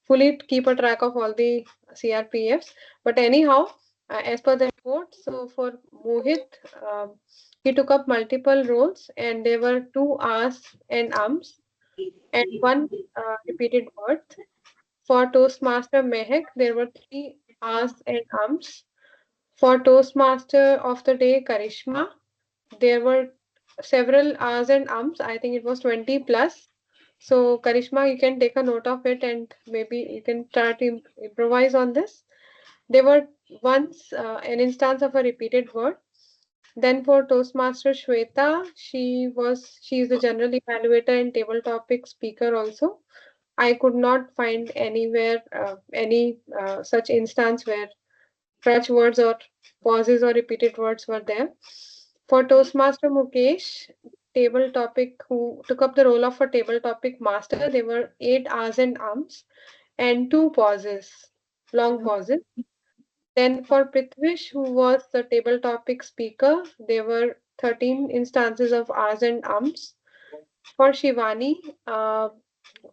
S6: fully keep a track of all the CRPFs. But anyhow, as per the report, so for Mohit, he took up multiple roles and there were two R's and ums and one repeated word. For Toastmaster Mehak, there were three R's and ums. For Toastmaster of the Day, Karishma, there were several R's and ums. I think it was 20 plus. So, Karishma, you can take a note of it and maybe you can try to improvise on this. There were once an instance of a repeated word. Then for Toastmaster Shweta, she is the general evaluator and table topic speaker also. I could not find anywhere any such instance where crutch words or pauses or repeated words were there. For Toastmaster Mukesh, table topic who took up the role of a table topic master, there were eight R's and ums and two pauses, long pauses. Then for Prithvish, who was the table topic speaker, there were 13 instances of R's and ums. For Shivani,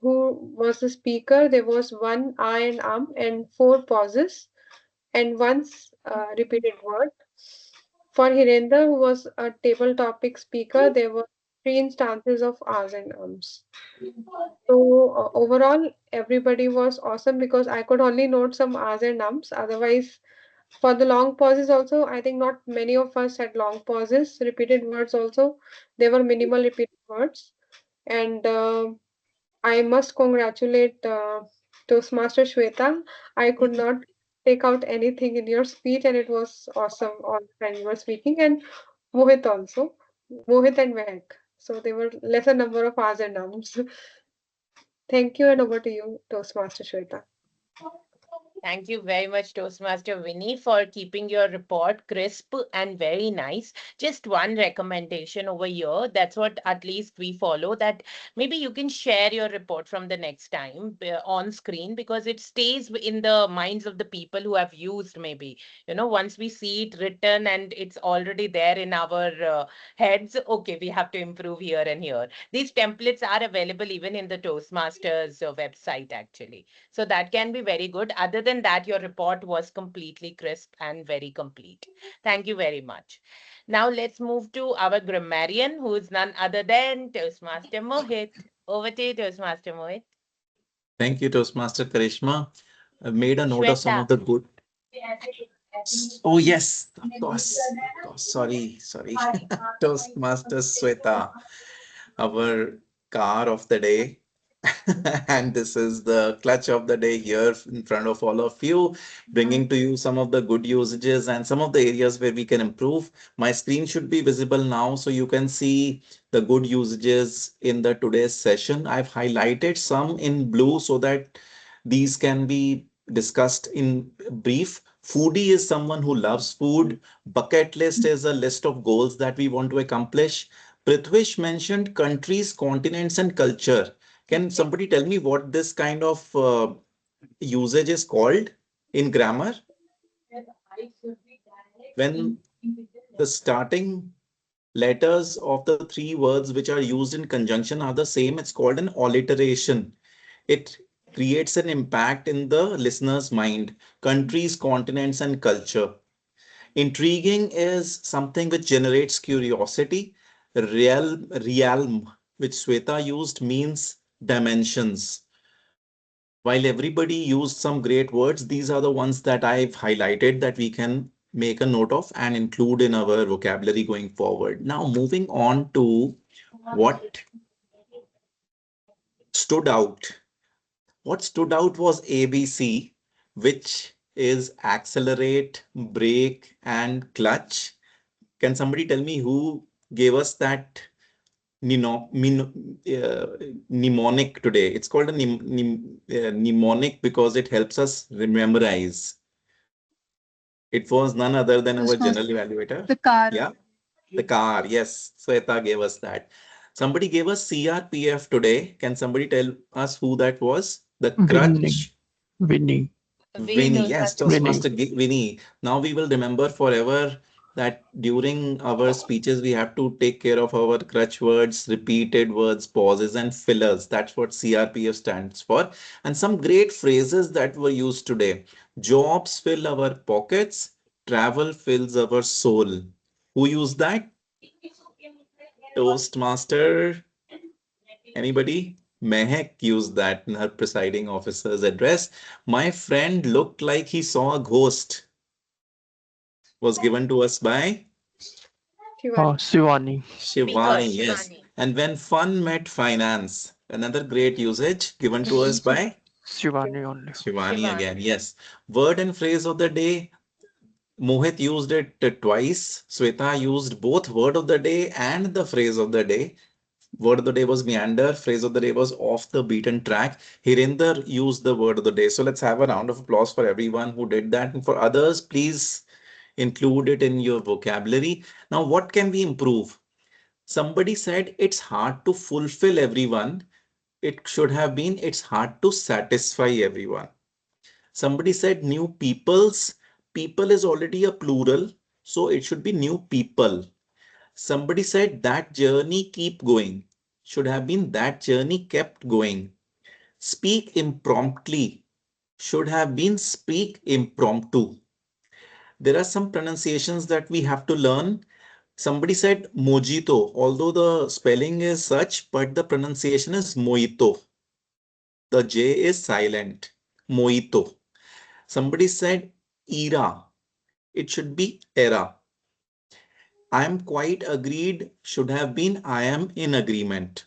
S6: who was the speaker, there was one I and and four pauses and once repeated word. For Hirendra, who was a table topic speaker, there were three instances of R's and ums. So overall, everybody was awesome because I could only note some R's and ums. Otherwise, for the long pauses also, I think not many of us had long pauses. Repeated words also, there were minimal repeated words. And I must congratulate Toastmaster Shweta. I could not take out anything in your speech, and it was awesome all the time you were speaking. And Mohit also, Mohit and Mehak. So there were lesser number of R's and ums. Thank you, and over to you, Toastmaster Shweta.
S3: Thank you very much, Toastmaster Winnie, for keeping your report crisp and very nice. Just one recommendation over here. That's what at least we follow. That maybe you can share your report from the next time on screen because it stays in the minds of the people who have used maybe. Once we see it written and it's already there in our heads, okay, we have to improve here and here. These templates are available even in the Toastmasters website, actually. So that can be very good. Other than that, your report was completely crisp and very complete. Thank you very much. Now let's move to our grammarian, who is none other than Toastmaster Mohit. Over to you, Toastmaster Mohit.
S5: Thank you, Toastmaster Karishma. I made a note of some of
S3: Shweta.
S5: the good. Oh, yes, of course. Of course. Sorry. Toastmaster Sweta, our car of the day. And this is the clutch of the day here in front of all of you, bringing to you some of the good usages and some of the areas where we can improve. My screen should be visible now, so you can see the good usages in the today's session. I've highlighted some in blue so that these can be discussed in brief. Foodie is someone who loves food. Bucket list is a list of goals that we want to accomplish. Prithvish mentioned countries, continents, and culture. Can somebody tell me what this kind of usage is called in grammar? When the starting letters of the three words which are used in conjunction are the same, it's called an alliteration. It creates an impact in the listener's mind. Countries, continents, and culture. Intriguing is something which generates curiosity. Realm, which Sweta used, means dimensions. While everybody used some great words, these are the ones that I've highlighted that we can make a note of and include in our vocabulary going forward. Now, moving on to what stood out. What stood out was ABC, which is accelerate, brake, and clutch. Can somebody tell me who gave us that mnemonic today? It's called a mnemonic because it helps us memorize. It was none other than our general
S4: Toastmaster.
S5: evaluator.
S4: The car.
S5: Yeah, the car. Yes, Sweta gave us that. Somebody gave us CRPF today. Can somebody tell us who that was? The
S7: Winning.
S5: crutch.
S7: Winning.
S3: We
S5: Vinny, yes,
S3: Toastmaster
S7: Winning.
S5: Toastmaster
S3: Mohammed.
S5: Vinny. Now we will remember forever that during our speeches, we have to take care of our crutch words, repeated words, pauses, and fillers. That's what CRPF stands for. And some great phrases that were used today. Jobs fill our pockets, travel fills our soul. Who used that? Toastmaster. Anybody? Mehek used that in her presiding officer's address. My friend looked like he saw a ghost. Was given to us by
S6: Shivani.
S7: Shivani.
S3: Speaker
S5: Shivani, yes.
S3: Shivani.
S5: And when fun met finance, another great usage given to us
S3: Hmm.
S5: by
S7: Shivani only.
S5: Shivani again,
S3: Shivani.
S5: yes. Word and phrase of the day. Mohit used it twice. Sweta used both word of the day and the phrase of the day. Word of the day was meander, phrase of the day was off the beaten track. Hirinder used the word of the day. So let's have a round of applause for everyone who did that. And for others, please include it in your vocabulary. Now, what can we improve? Somebody said it's hard to fulfill everyone. It should have been it's hard to satisfy everyone. Somebody said new peoples. People is already a plural, so it should be new people. Somebody said that journey keep going. Should have been that journey kept going. Speak impromptly. Should have been speak impromptu. There are some pronunciations that we have to learn. Somebody said mojito, although the spelling is such, but the pronunciation is mojito. The J is silent. Mojito. Somebody said era. It should be era. I am quite agreed should have been I am in agreement.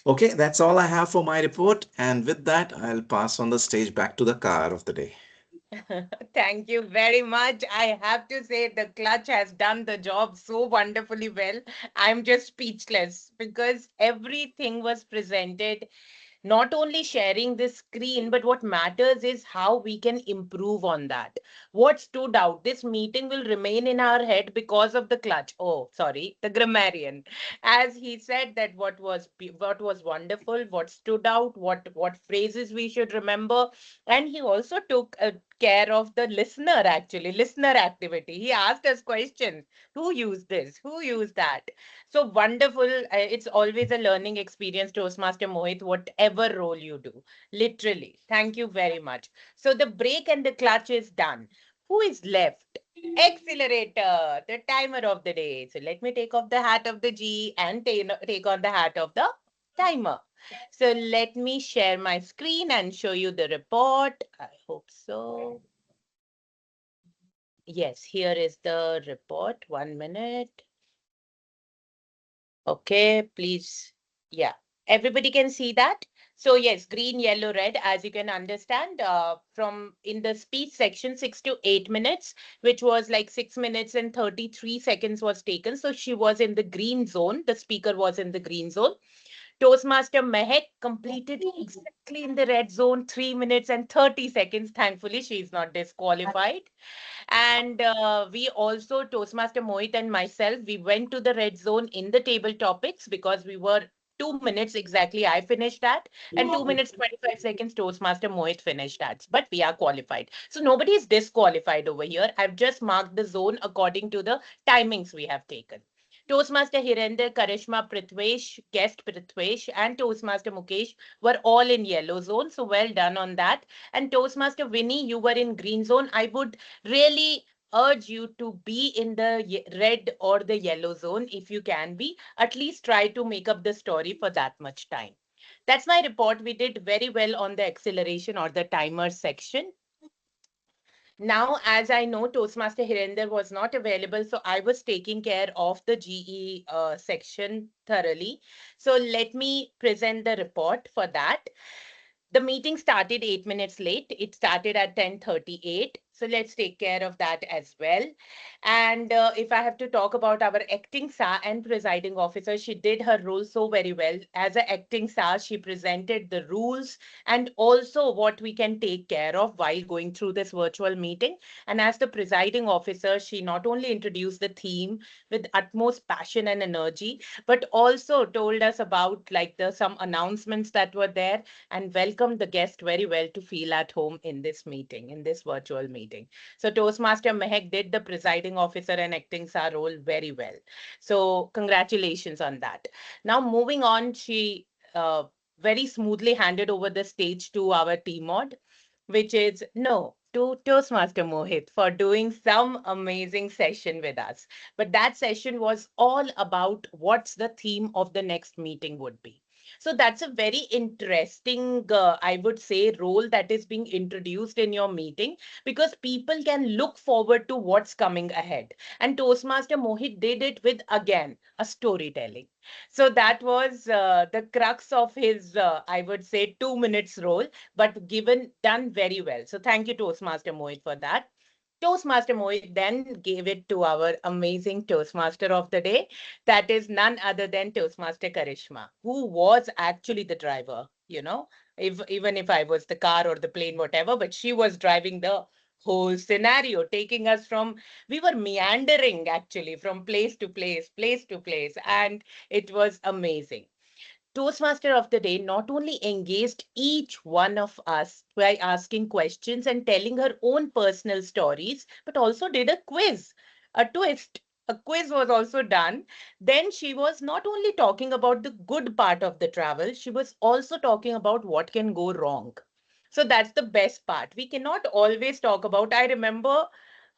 S5: Okay, that's all I have for my report. And with that, I'll pass on the stage back to the car of the day.
S3: Thank you very much. I have to say, the clutch has done the job so wonderfully well. I'm just speechless because everything was presented, not only sharing the screen, but what matters is how we can improve on that. What stood out? This meeting will remain in our head because of the clutch. Oh, sorry, the grammarian. As he said that what was wonderful, what stood out, what phrases we should remember, and he also took care of the listener, actually listener activity. He asked us questions: who used this, who used that? So wonderful. It's always a learning experience, Toastmaster Mohit, whatever role you do. Literally. Thank you very much. So the brake and the clutch is done. Who is left? Accelerator, the timer of the day. So let me take off the hat of the G and take on the hat of the timer. So let me share my screen and show you the report. I hope so. Yes, here is the report. 1 minute. Okay, please. Yeah. Everybody can see that. So yes, green, yellow, red, as you can understand, from in the speech section, 6 to 8 minutes, which was like 6 minutes and 33 seconds was taken. So she was in the green zone. The speaker was in the green zone. Toastmaster Mehek completed exactly in the red zone, 3 minutes and 30 seconds. Thankfully, she is not disqualified. And we also, Toastmaster Mohit and myself, we went to the red zone in the table topics because we were 2 minutes exactly. I finished that, and 2 minutes 25 seconds Toastmaster Mohit finished that. But we are qualified, so nobody is disqualified over here. I've just marked the zone according to the timings we have taken. Toastmaster Hirender, Karishma, Prithvesh, guest Prithvesh, and Toastmaster Mukesh were all in yellow zone. So well done on that. And Toastmaster Winnie, you were in green zone. I would really urge you to be in the red or the yellow zone if you can be. At least try to make up the story for that much time. That's my report. We did very well on the acceleration or the timer section. Now, as I know, Toastmaster Hirinder was not available, so I was taking care of the GE section thoroughly. So let me present the report for that. The meeting started 8 minutes late. It started at 10:38. So let's take care of that as well. And if I have to talk about our acting SA and presiding officer, she did her role so very well. As an acting SA, she presented the rules and also what we can take care of while going through this virtual meeting. And as the presiding officer, she not only introduced the theme with utmost passion and energy, but also told us about like the some announcements that were there and welcomed the guest very well to feel at home in this meeting, in this virtual meeting. So Toastmaster Mehek did the presiding officer and acting star role very well. So congratulations on that. Now moving on, she very smoothly handed over the stage to our team mod, which is no to Toastmaster Mohit for doing some amazing session with us. But that session was all about what's the theme of the next meeting would be. So that's a very interesting, I would say, role that is being introduced in your meeting because people can look forward to what's coming ahead. And Toastmaster Mohit did it with, again, a storytelling. So that was the crux of his, I would say, 2 minutes role, but given done very well. So thank you, Toastmaster Mohit, for that. Toastmaster Mohit then gave it to our amazing Toastmaster of the day. That is none other than Toastmaster Karishma, who was actually the driver, you know, if even if I was the car or the plane, whatever, but she was driving the whole scenario, taking us from, we were meandering actually from place to place, and it was amazing. Toastmaster of the day not only engaged each one of us by asking questions and telling her own personal stories, but also did a quiz, a twist. A quiz was also done. Then she was not only talking about the good part of the travel, she was also talking about what can go wrong. So that's the best part. We cannot always talk about. I remember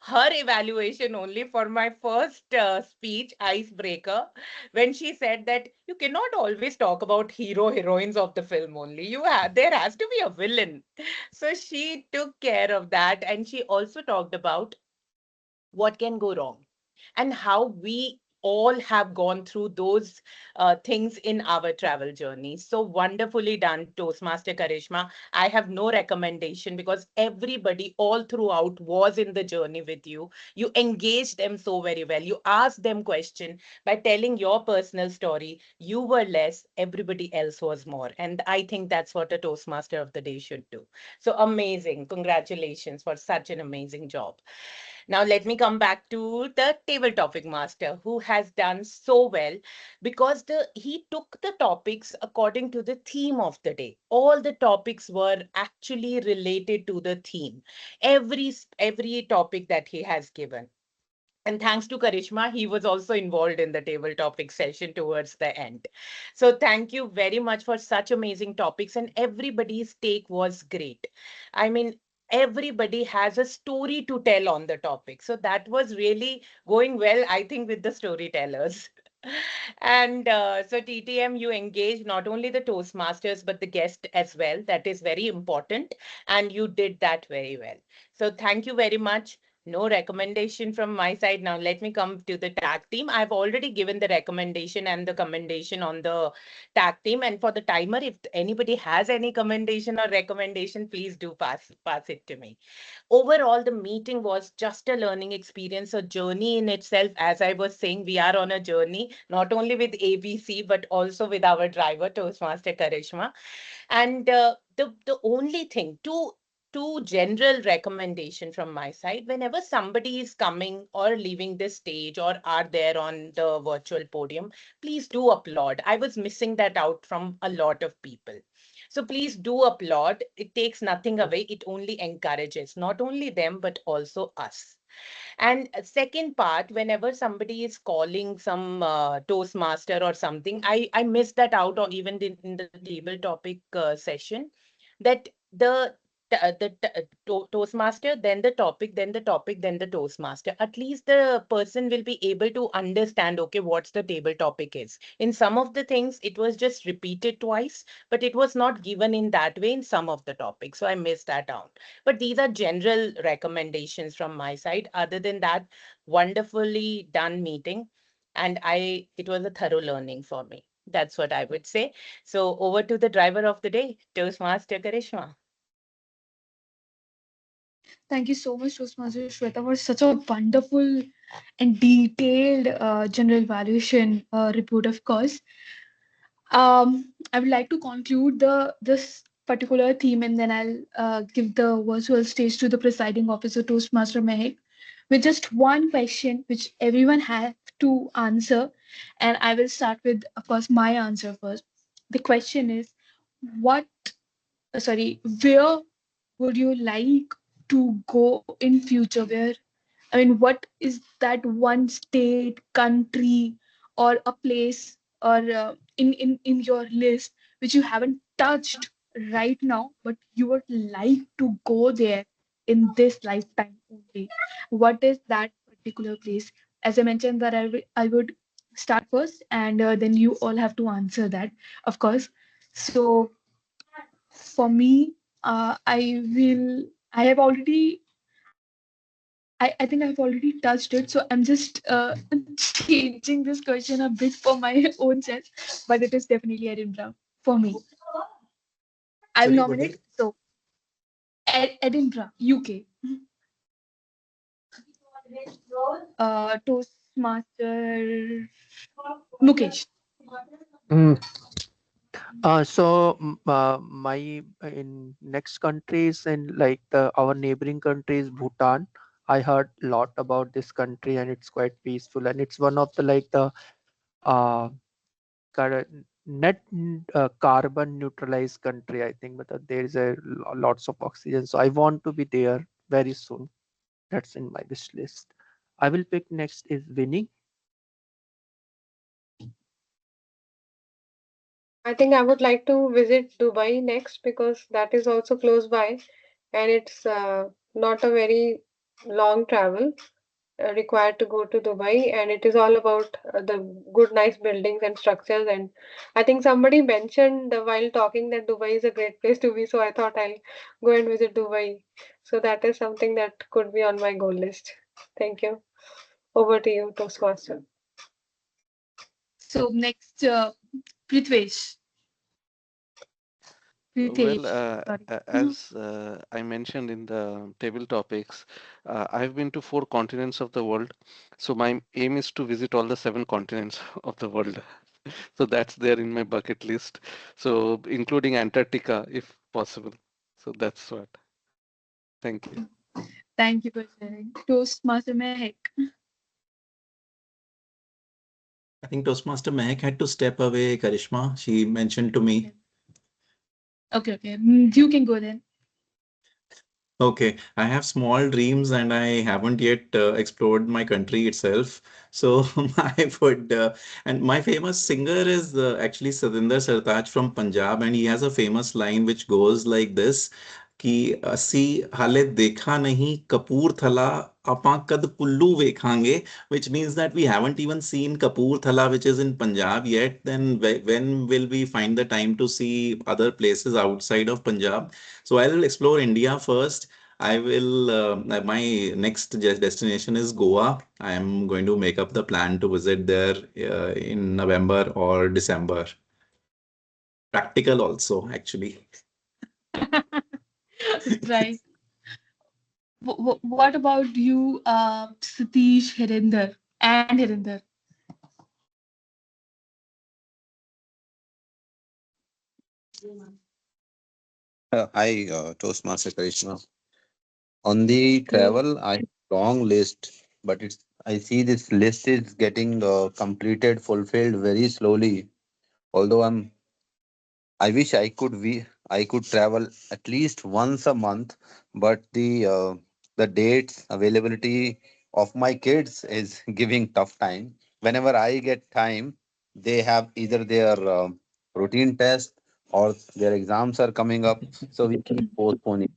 S3: her evaluation only for my first speech, Icebreaker, when she said that you cannot always talk about hero heroines of the film only. There has to be a villain. So she took care of that, and she also talked about what can go wrong and how we all have gone through those things in our travel journey. So wonderfully done, Toastmaster Karishma. I have no recommendation because everybody all throughout was in the journey with you. You engaged them so very well. You asked them question by telling your personal story. You were less, everybody else was more. And I think that's what a Toastmaster of the day should do. So amazing. Congratulations for such an amazing job. Now, let me come back to the table topic master who has done so well because he took the topics according to the theme of the day. All the topics were actually related to the theme. Every topic that he has given. And thanks to Karishma, he was also involved in the table topic session towards the end. So thank you very much for such amazing topics. And everybody's take was great. I mean, everybody has a story to tell on the topic. So that was really going well, I think, with the storytellers. And so TTM, you engaged not only the Toastmasters, but the guest as well. That is very important. And you did that very well. So thank you very much. No recommendation from my side. Now, let me come to the tag team. I've already given the recommendation and the commendation on the tag team. And for the timer, if anybody has any commendation or recommendation, please do pass it to me. Overall, the meeting was just a learning experience, a journey in itself. As I was saying, we are on a journey, not only with ABC, but also with our driver, Toastmaster Karishma. And the only thing, two general recommendation from my side: whenever somebody is coming or leaving this stage or are there on the virtual podium, please do applaud. I was missing that out from a lot of people. So please do applaud. It takes nothing away. It only encourages not only them, but also us. And second part, whenever somebody is calling some Toastmaster or something, I missed that out, or even in the table topic session, that Toastmaster, then the topic, then the topic, then the Toastmaster. At least the person will be able to understand, okay, what's the table topic is. In some of the things, it was just repeated twice, but it was not given in that way in some of the topics. So I missed that out. But these are general recommendations from my side. Other than that, wonderfully done meeting. And it was a thorough learning for me. That's what I would say. So over to the driver of the day, Toastmaster Karishma.
S4: Thank you so much, Toastmaster Shweta, for such a wonderful and detailed general evaluation report, of course. I would like to conclude this particular theme, and then I'll give the virtual stage to the presiding officer, Toastmaster Mehak, with just one question which everyone has to answer. And I will start with, of course, my answer first. The question is, what, where would you like to go in future? What is that one state, country, or a place, or in your list which you haven't touched right now, but you would like to go there in this lifetime only? What is that particular place? As I mentioned, that I would start first, and then you all have to answer that, of course. So for me, I will. I have already I think I've already touched it, so I'm just changing this question a bit for my own self, but it is definitely Edinburgh for me. I'll
S5: Sorry, what
S4: nominate
S5: is
S4: Edinburgh, UK. Toastmaster Mukesh.
S7: Mm. My in next countries in like our neighboring countries, Bhutan. I heard a lot about this country and it's quite peaceful and it's one of the like the uh, car- carbon neutralized country, I think, but there is lots of oxygen. So I want to be there very soon. That's in my wish list. I will pick next is Winnie.
S6: I think I would like to visit Dubai next because that is also close by and it's not a very long travel required to go to Dubai, and it is all about the good, nice buildings and structures. And I think somebody mentioned while talking that Dubai is a great place to be, so I thought I'll go and visit Dubai. So that is something that could be on my goal list. Thank you. Over to you, Toastmaster.
S4: So next, Prithvesh.
S2: Well,
S4: Pritesh, sorry.
S2: as I mentioned in the table topics, I've been to 4 continents of the world. So my aim is to visit all the 7 continents of the world. So that's there in my bucket list. So including Antarctica, if possible. So that's what. Thank you.
S4: Thank you for sharing. Toastmaster Mehak.
S5: I think Toastmaster Mehak had to step away, Karishma. She mentioned to me.
S4: Okay. You can go then.
S5: Okay, I have small dreams and I haven't yet explored my country itself. So I would, and my famous singer is actually Satinder Sartaaj from Punjab, and he has a famous line which goes like this कि असी हाले देखा नहीं कपूरथला ਆਪਾਂ ਕਦ ਕੁੱਲੂ ਵੇਖਾਂਗੇ, which means that we haven't even seen Kapurthala, which is in Punjab yet. Then when will we find the time to see other places outside of Punjab? So I'll explore India first. I will. My next destination is Goa. I am going to make up the plan to visit there in November or December. Practical also, actually.
S4: Right. What about you, Satish, Hirinder, and Hirinder?
S9: Hi, Toastmaster Karishma. On the
S4: Hello.
S9: travel, I have long list, but it's I see this list is getting completed, fulfilled very slowly. Although I wish I could travel at least once a month, but the dates availability of my kids is giving tough time. Whenever I get time, they have either their routine test or their exams are coming up, so we keep postponing.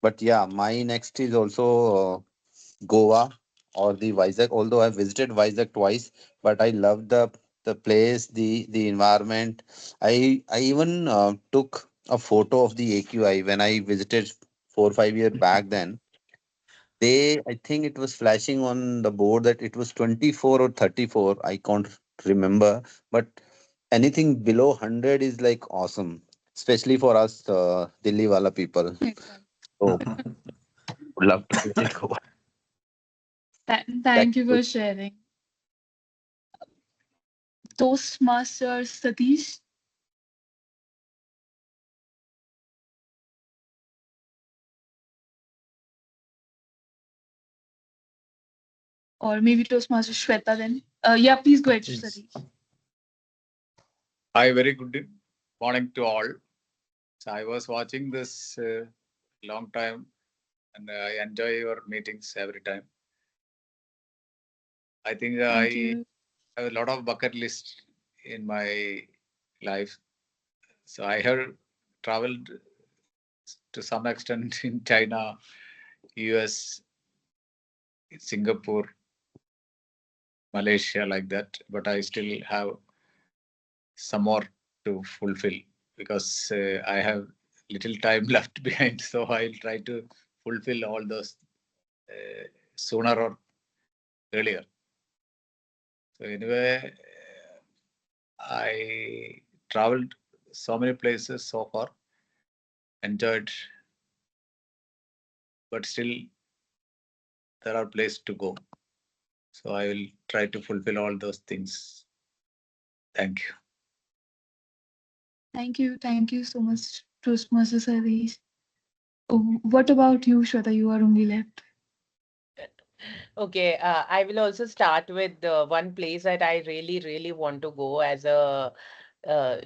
S9: But yeah, my next is also Goa or the Vizag. Although I visited Vizag twice, but I love the place, the environment. I even took a photo of the AQI when I visited 4 5 years back. Then I think it was flashing on the board that it was 24 or 34. I can't remember, but anything below 100 is like awesome, especially for us Delhi wala people.
S4: Exactly.
S9: So would love to visit Goa.
S4: Thank you for sharing. Toastmaster Satish, or maybe Toastmaster Shweta then. Yeah, please go ahead,
S10: Yes.
S4: Satish.
S10: Hi, very good morning to all. So I was watching this long time, and I enjoy your meetings every time. I think
S4: Thank
S10: I
S4: you.
S10: have a lot of bucket list in my life. So I have traveled to some extent in China, US, Singapore, Malaysia, like that. But I still have some more to fulfill because I have little time left behind. So I'll try to fulfill all those sooner or earlier. So anyway, I traveled so many places so far, enjoyed, but still there are places to go. So I will try to fulfill all those things. Thank you.
S4: Thank you so much, Toastmaster Satish. What about you, Shweta? You are only left.
S3: Okay, I will also start with one place that I really, really want to go as a uh,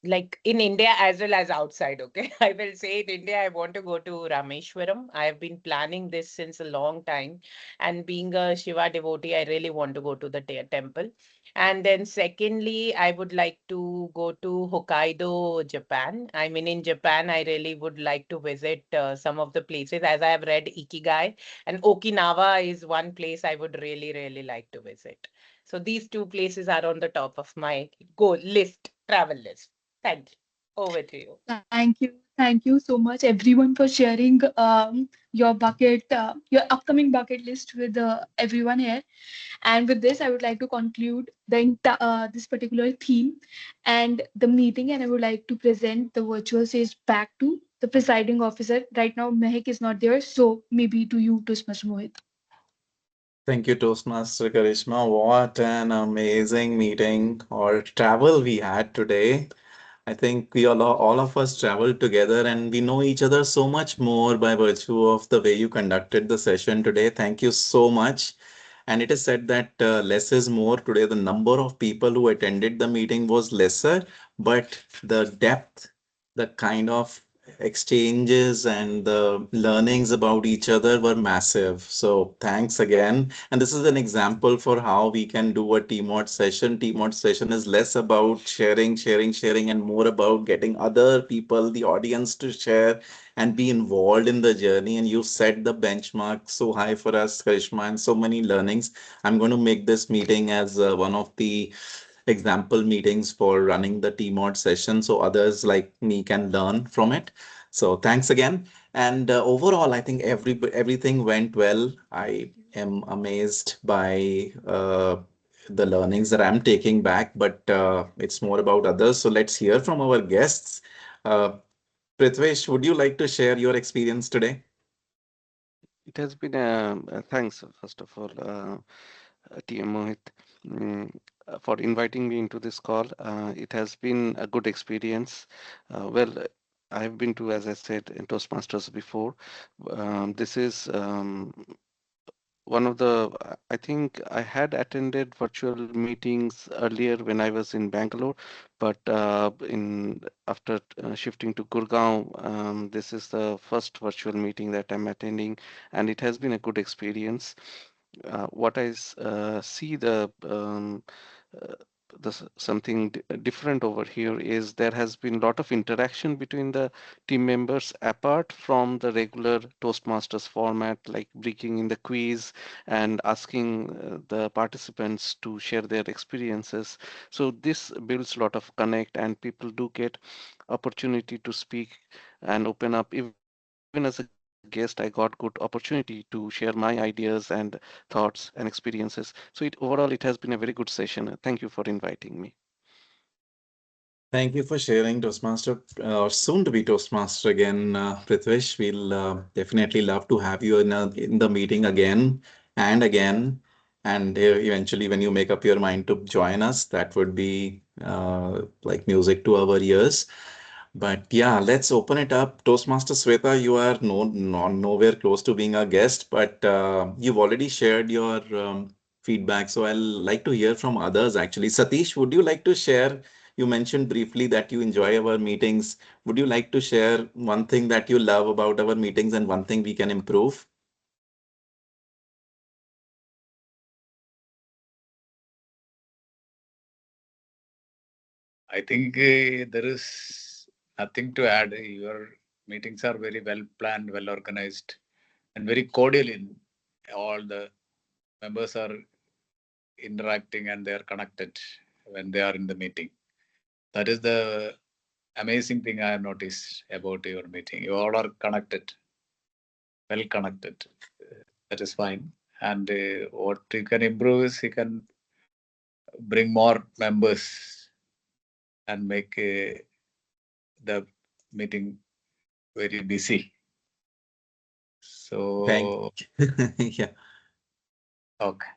S3: like in India as well as outside. Okay, I will say in India, I want to go to Rameshwaram. I have been planning this since a long time, and being a Shiva devotee, I really want to go to the temple. And then, secondly, I would like to go to Hokkaido, Japan. I mean, in Japan, I really would like to visit some of the places as I have read Ikigai, and Okinawa is one place I would really, really like to visit. So these two places are on the top of my goal list, travel list. Thank you. Over to you.
S4: Thank you so much, everyone, for sharing your upcoming bucket list with everyone here. And with this, I would like to conclude this particular theme and the meeting, and I would like to present the virtual stage back to the presiding officer. Right now, Mehak is not there, so maybe to you, to Mr. Mohit.
S5: Thank you, Toastmaster Karishma. What an amazing meeting or travel we had today. I think we all of us traveled together and we know each other so much more by virtue of the way you conducted the session today. Thank you so much. And it is said that less is more. Today, the number of people who attended the meeting was lesser, but the depth, the kind of exchanges and the learnings about each other were massive. So thanks again. And this is an example for how we can do a TMOD session. TMOD session is less about sharing, and more about getting other people, the audience to share and be involved in the journey. And you set the benchmark so high for us, Karishma, and so many learnings. I'm going to make this meeting as one of the example meetings for running the TMOD session so others like me can learn from it. So thanks again. And overall, I think everything went well. I am amazed by the learnings that I'm taking back, but it's more about others. So let's hear from our guests. Uh, Prithvesh, would you like to share your experience today?
S2: It has been thanks first of all, TM Mohit, mm, for inviting me into this call. It has been a good experience. I have been to, as I said, in Toastmasters before. This is one of the, I think I had attended virtual meetings earlier when I was in Bangalore, but in after shifting to Gurgaon, this is the first virtual meeting that I'm attending, and it has been a good experience. What I see uh, something different over here is there has been a lot of interaction between the team members apart from the regular Toastmasters format, like bringing in the quiz and asking the participants to share their experiences. So this builds a lot of connect, and people do get opportunity to speak and open up. Even as a guest, I got good opportunity to share my ideas and thoughts and experiences. So overall, it has been a very good session. Thank you for inviting me.
S5: Thank you for sharing, Toastmaster, or soon to be Toastmaster again, Prithvish. We'll definitely love to have you in the meeting again and again. And eventually, when you make up your mind to join us, that would be like music to our ears. But yeah, let's open it up. Toastmaster Sweta, you are nowhere close to being a guest, but you've already shared your feedback. So I'll like to hear from others actually. Satish, would you like to share? You mentioned briefly that you enjoy our meetings. Would you like to share one thing that you love about our meetings and one thing we can improve?
S10: I think there is nothing to add. Your meetings are very well planned, well organized, and very cordial. In all the members are interacting and they are connected when they are in the meeting. That is the amazing thing I have noticed about your meeting. You all are connected, well connected. That is fine. And what you can improve is you can bring more members and make the meeting very busy.
S5: Thank
S10: So,
S5: yeah.
S10: okay.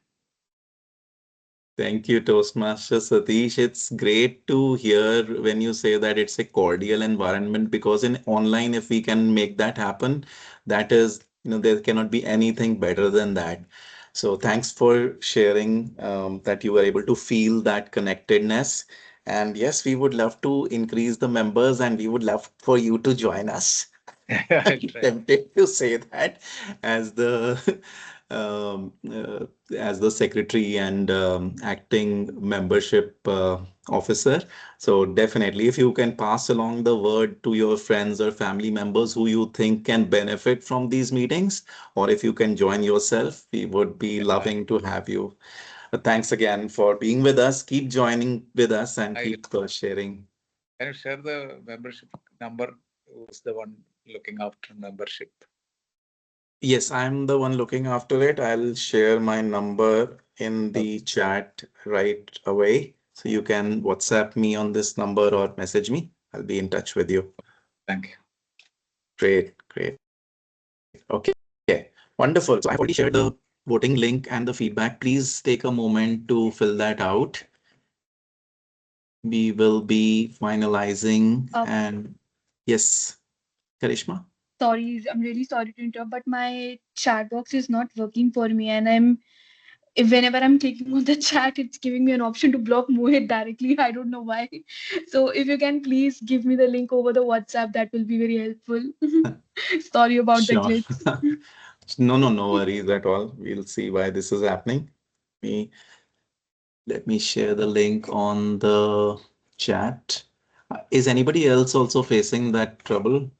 S5: Thank you, Toastmaster Satish. It's great to hear when you say that it's a cordial environment because in online, if we can make that happen, that is, there cannot be anything better than that. So thanks for sharing that you were able to feel that connectedness. And yes, we would love to increase the members and we would love for you to join us.
S10: I'll try.
S5: Tempted to say that as the um, uh, as the secretary and acting membership officer. So definitely, if you can pass along the word to your friends or family members who you think can benefit from these meetings, or if you can join yourself, we would be
S10: Yeah,
S5: loving to have you. Thanks again for being with us. Keep joining with us and
S10: I
S5: keep sharing.
S10: can you share the membership number? Who's the one looking after membership?
S5: Yes, I'm the one looking after it. I'll share my number in
S10: Okay,
S5: the chat right away. So you can WhatsApp me on this number or message me. I'll be in touch with you.
S10: thank you.
S5: Great, great. Okay, wonderful. So I've already shared the voting link and the feedback. Please take a moment to fill that out. We will be finalizing and yes, Karishma.
S4: Sorry, I'm really sorry to interrupt, but my chat box is not working for me, and if whenever I'm clicking on the chat, it's giving me an option to block Mohit directly. I don't know why. So if you can please give me the link over the WhatsApp, that will be very helpful. Sorry about the
S5: Sure.
S4: glitch.
S5: No worries at all. We'll see why this is happening. Me Let me share the link on the chat. Is anybody else also facing that trouble?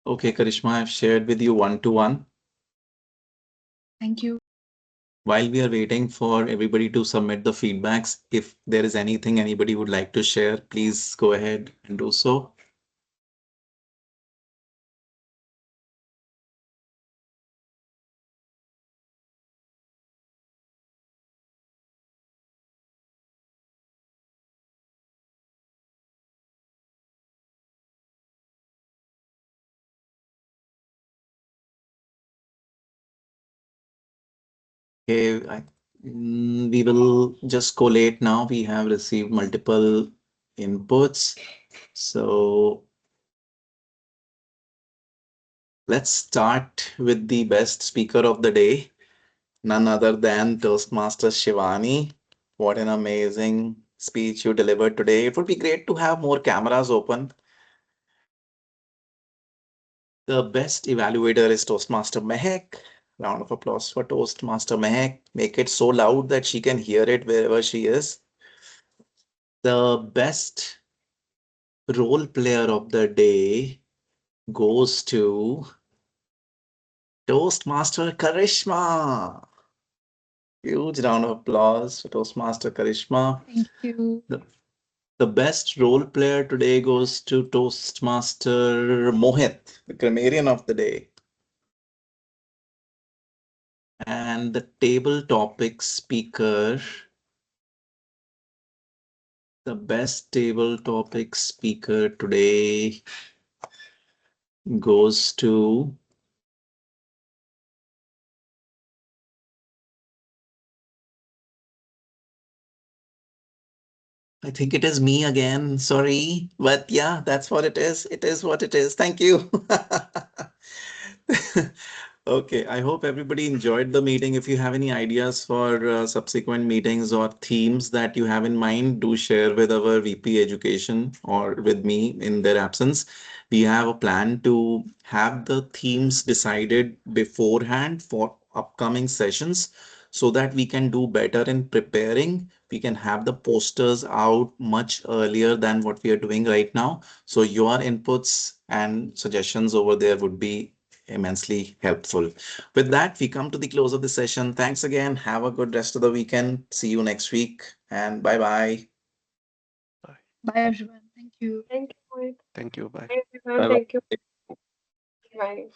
S5: Okay, Karishma, I've shared with you one to one.
S4: Thank you.
S5: while we are waiting for everybody to submit the feedbacks, if there is anything anybody would like to share, please go ahead and do so. Okay, we will just collate now. We have received multiple inputs. So let's start with the best speaker of the day, none other than Toastmaster Shivani. What an amazing speech you delivered today. It would be great to have more cameras open. The best evaluator is Toastmaster Mehak. Round of applause for Toastmaster Mehak. Make it so loud that she can hear it wherever she is. The best role player of the day goes to Toastmaster Karishma. Huge round of applause for Toastmaster Karishma.
S4: Thank you.
S5: The best role player today goes to Toastmaster Mohit, the grammarian of the day. And the table topic speaker, the best table topic speaker today goes to I think it is me again. Sorry. But yeah, that's what it is. It is what it is. Thank you. Okay, I hope everybody enjoyed the meeting. If you have any ideas for subsequent meetings or themes that you have in mind, do share with our VP Education or with me in their absence. We have a plan to have the themes decided beforehand for upcoming sessions so that we can do better in preparing. We can have the posters out much earlier than what we are doing right now. So your inputs and suggestions over there would be immensely helpful. With that, we come to the close of the session. Thanks again. Have a good rest of the weekend. See you next week and bye bye.
S2: Bye.
S4: Bye, everyone. Thank you.
S6: Thank you, Mohit.
S2: Thank you. Bye.
S6: Bye, everyone.
S9: Bye
S6: Thank you.
S9: bye.
S6: Bye.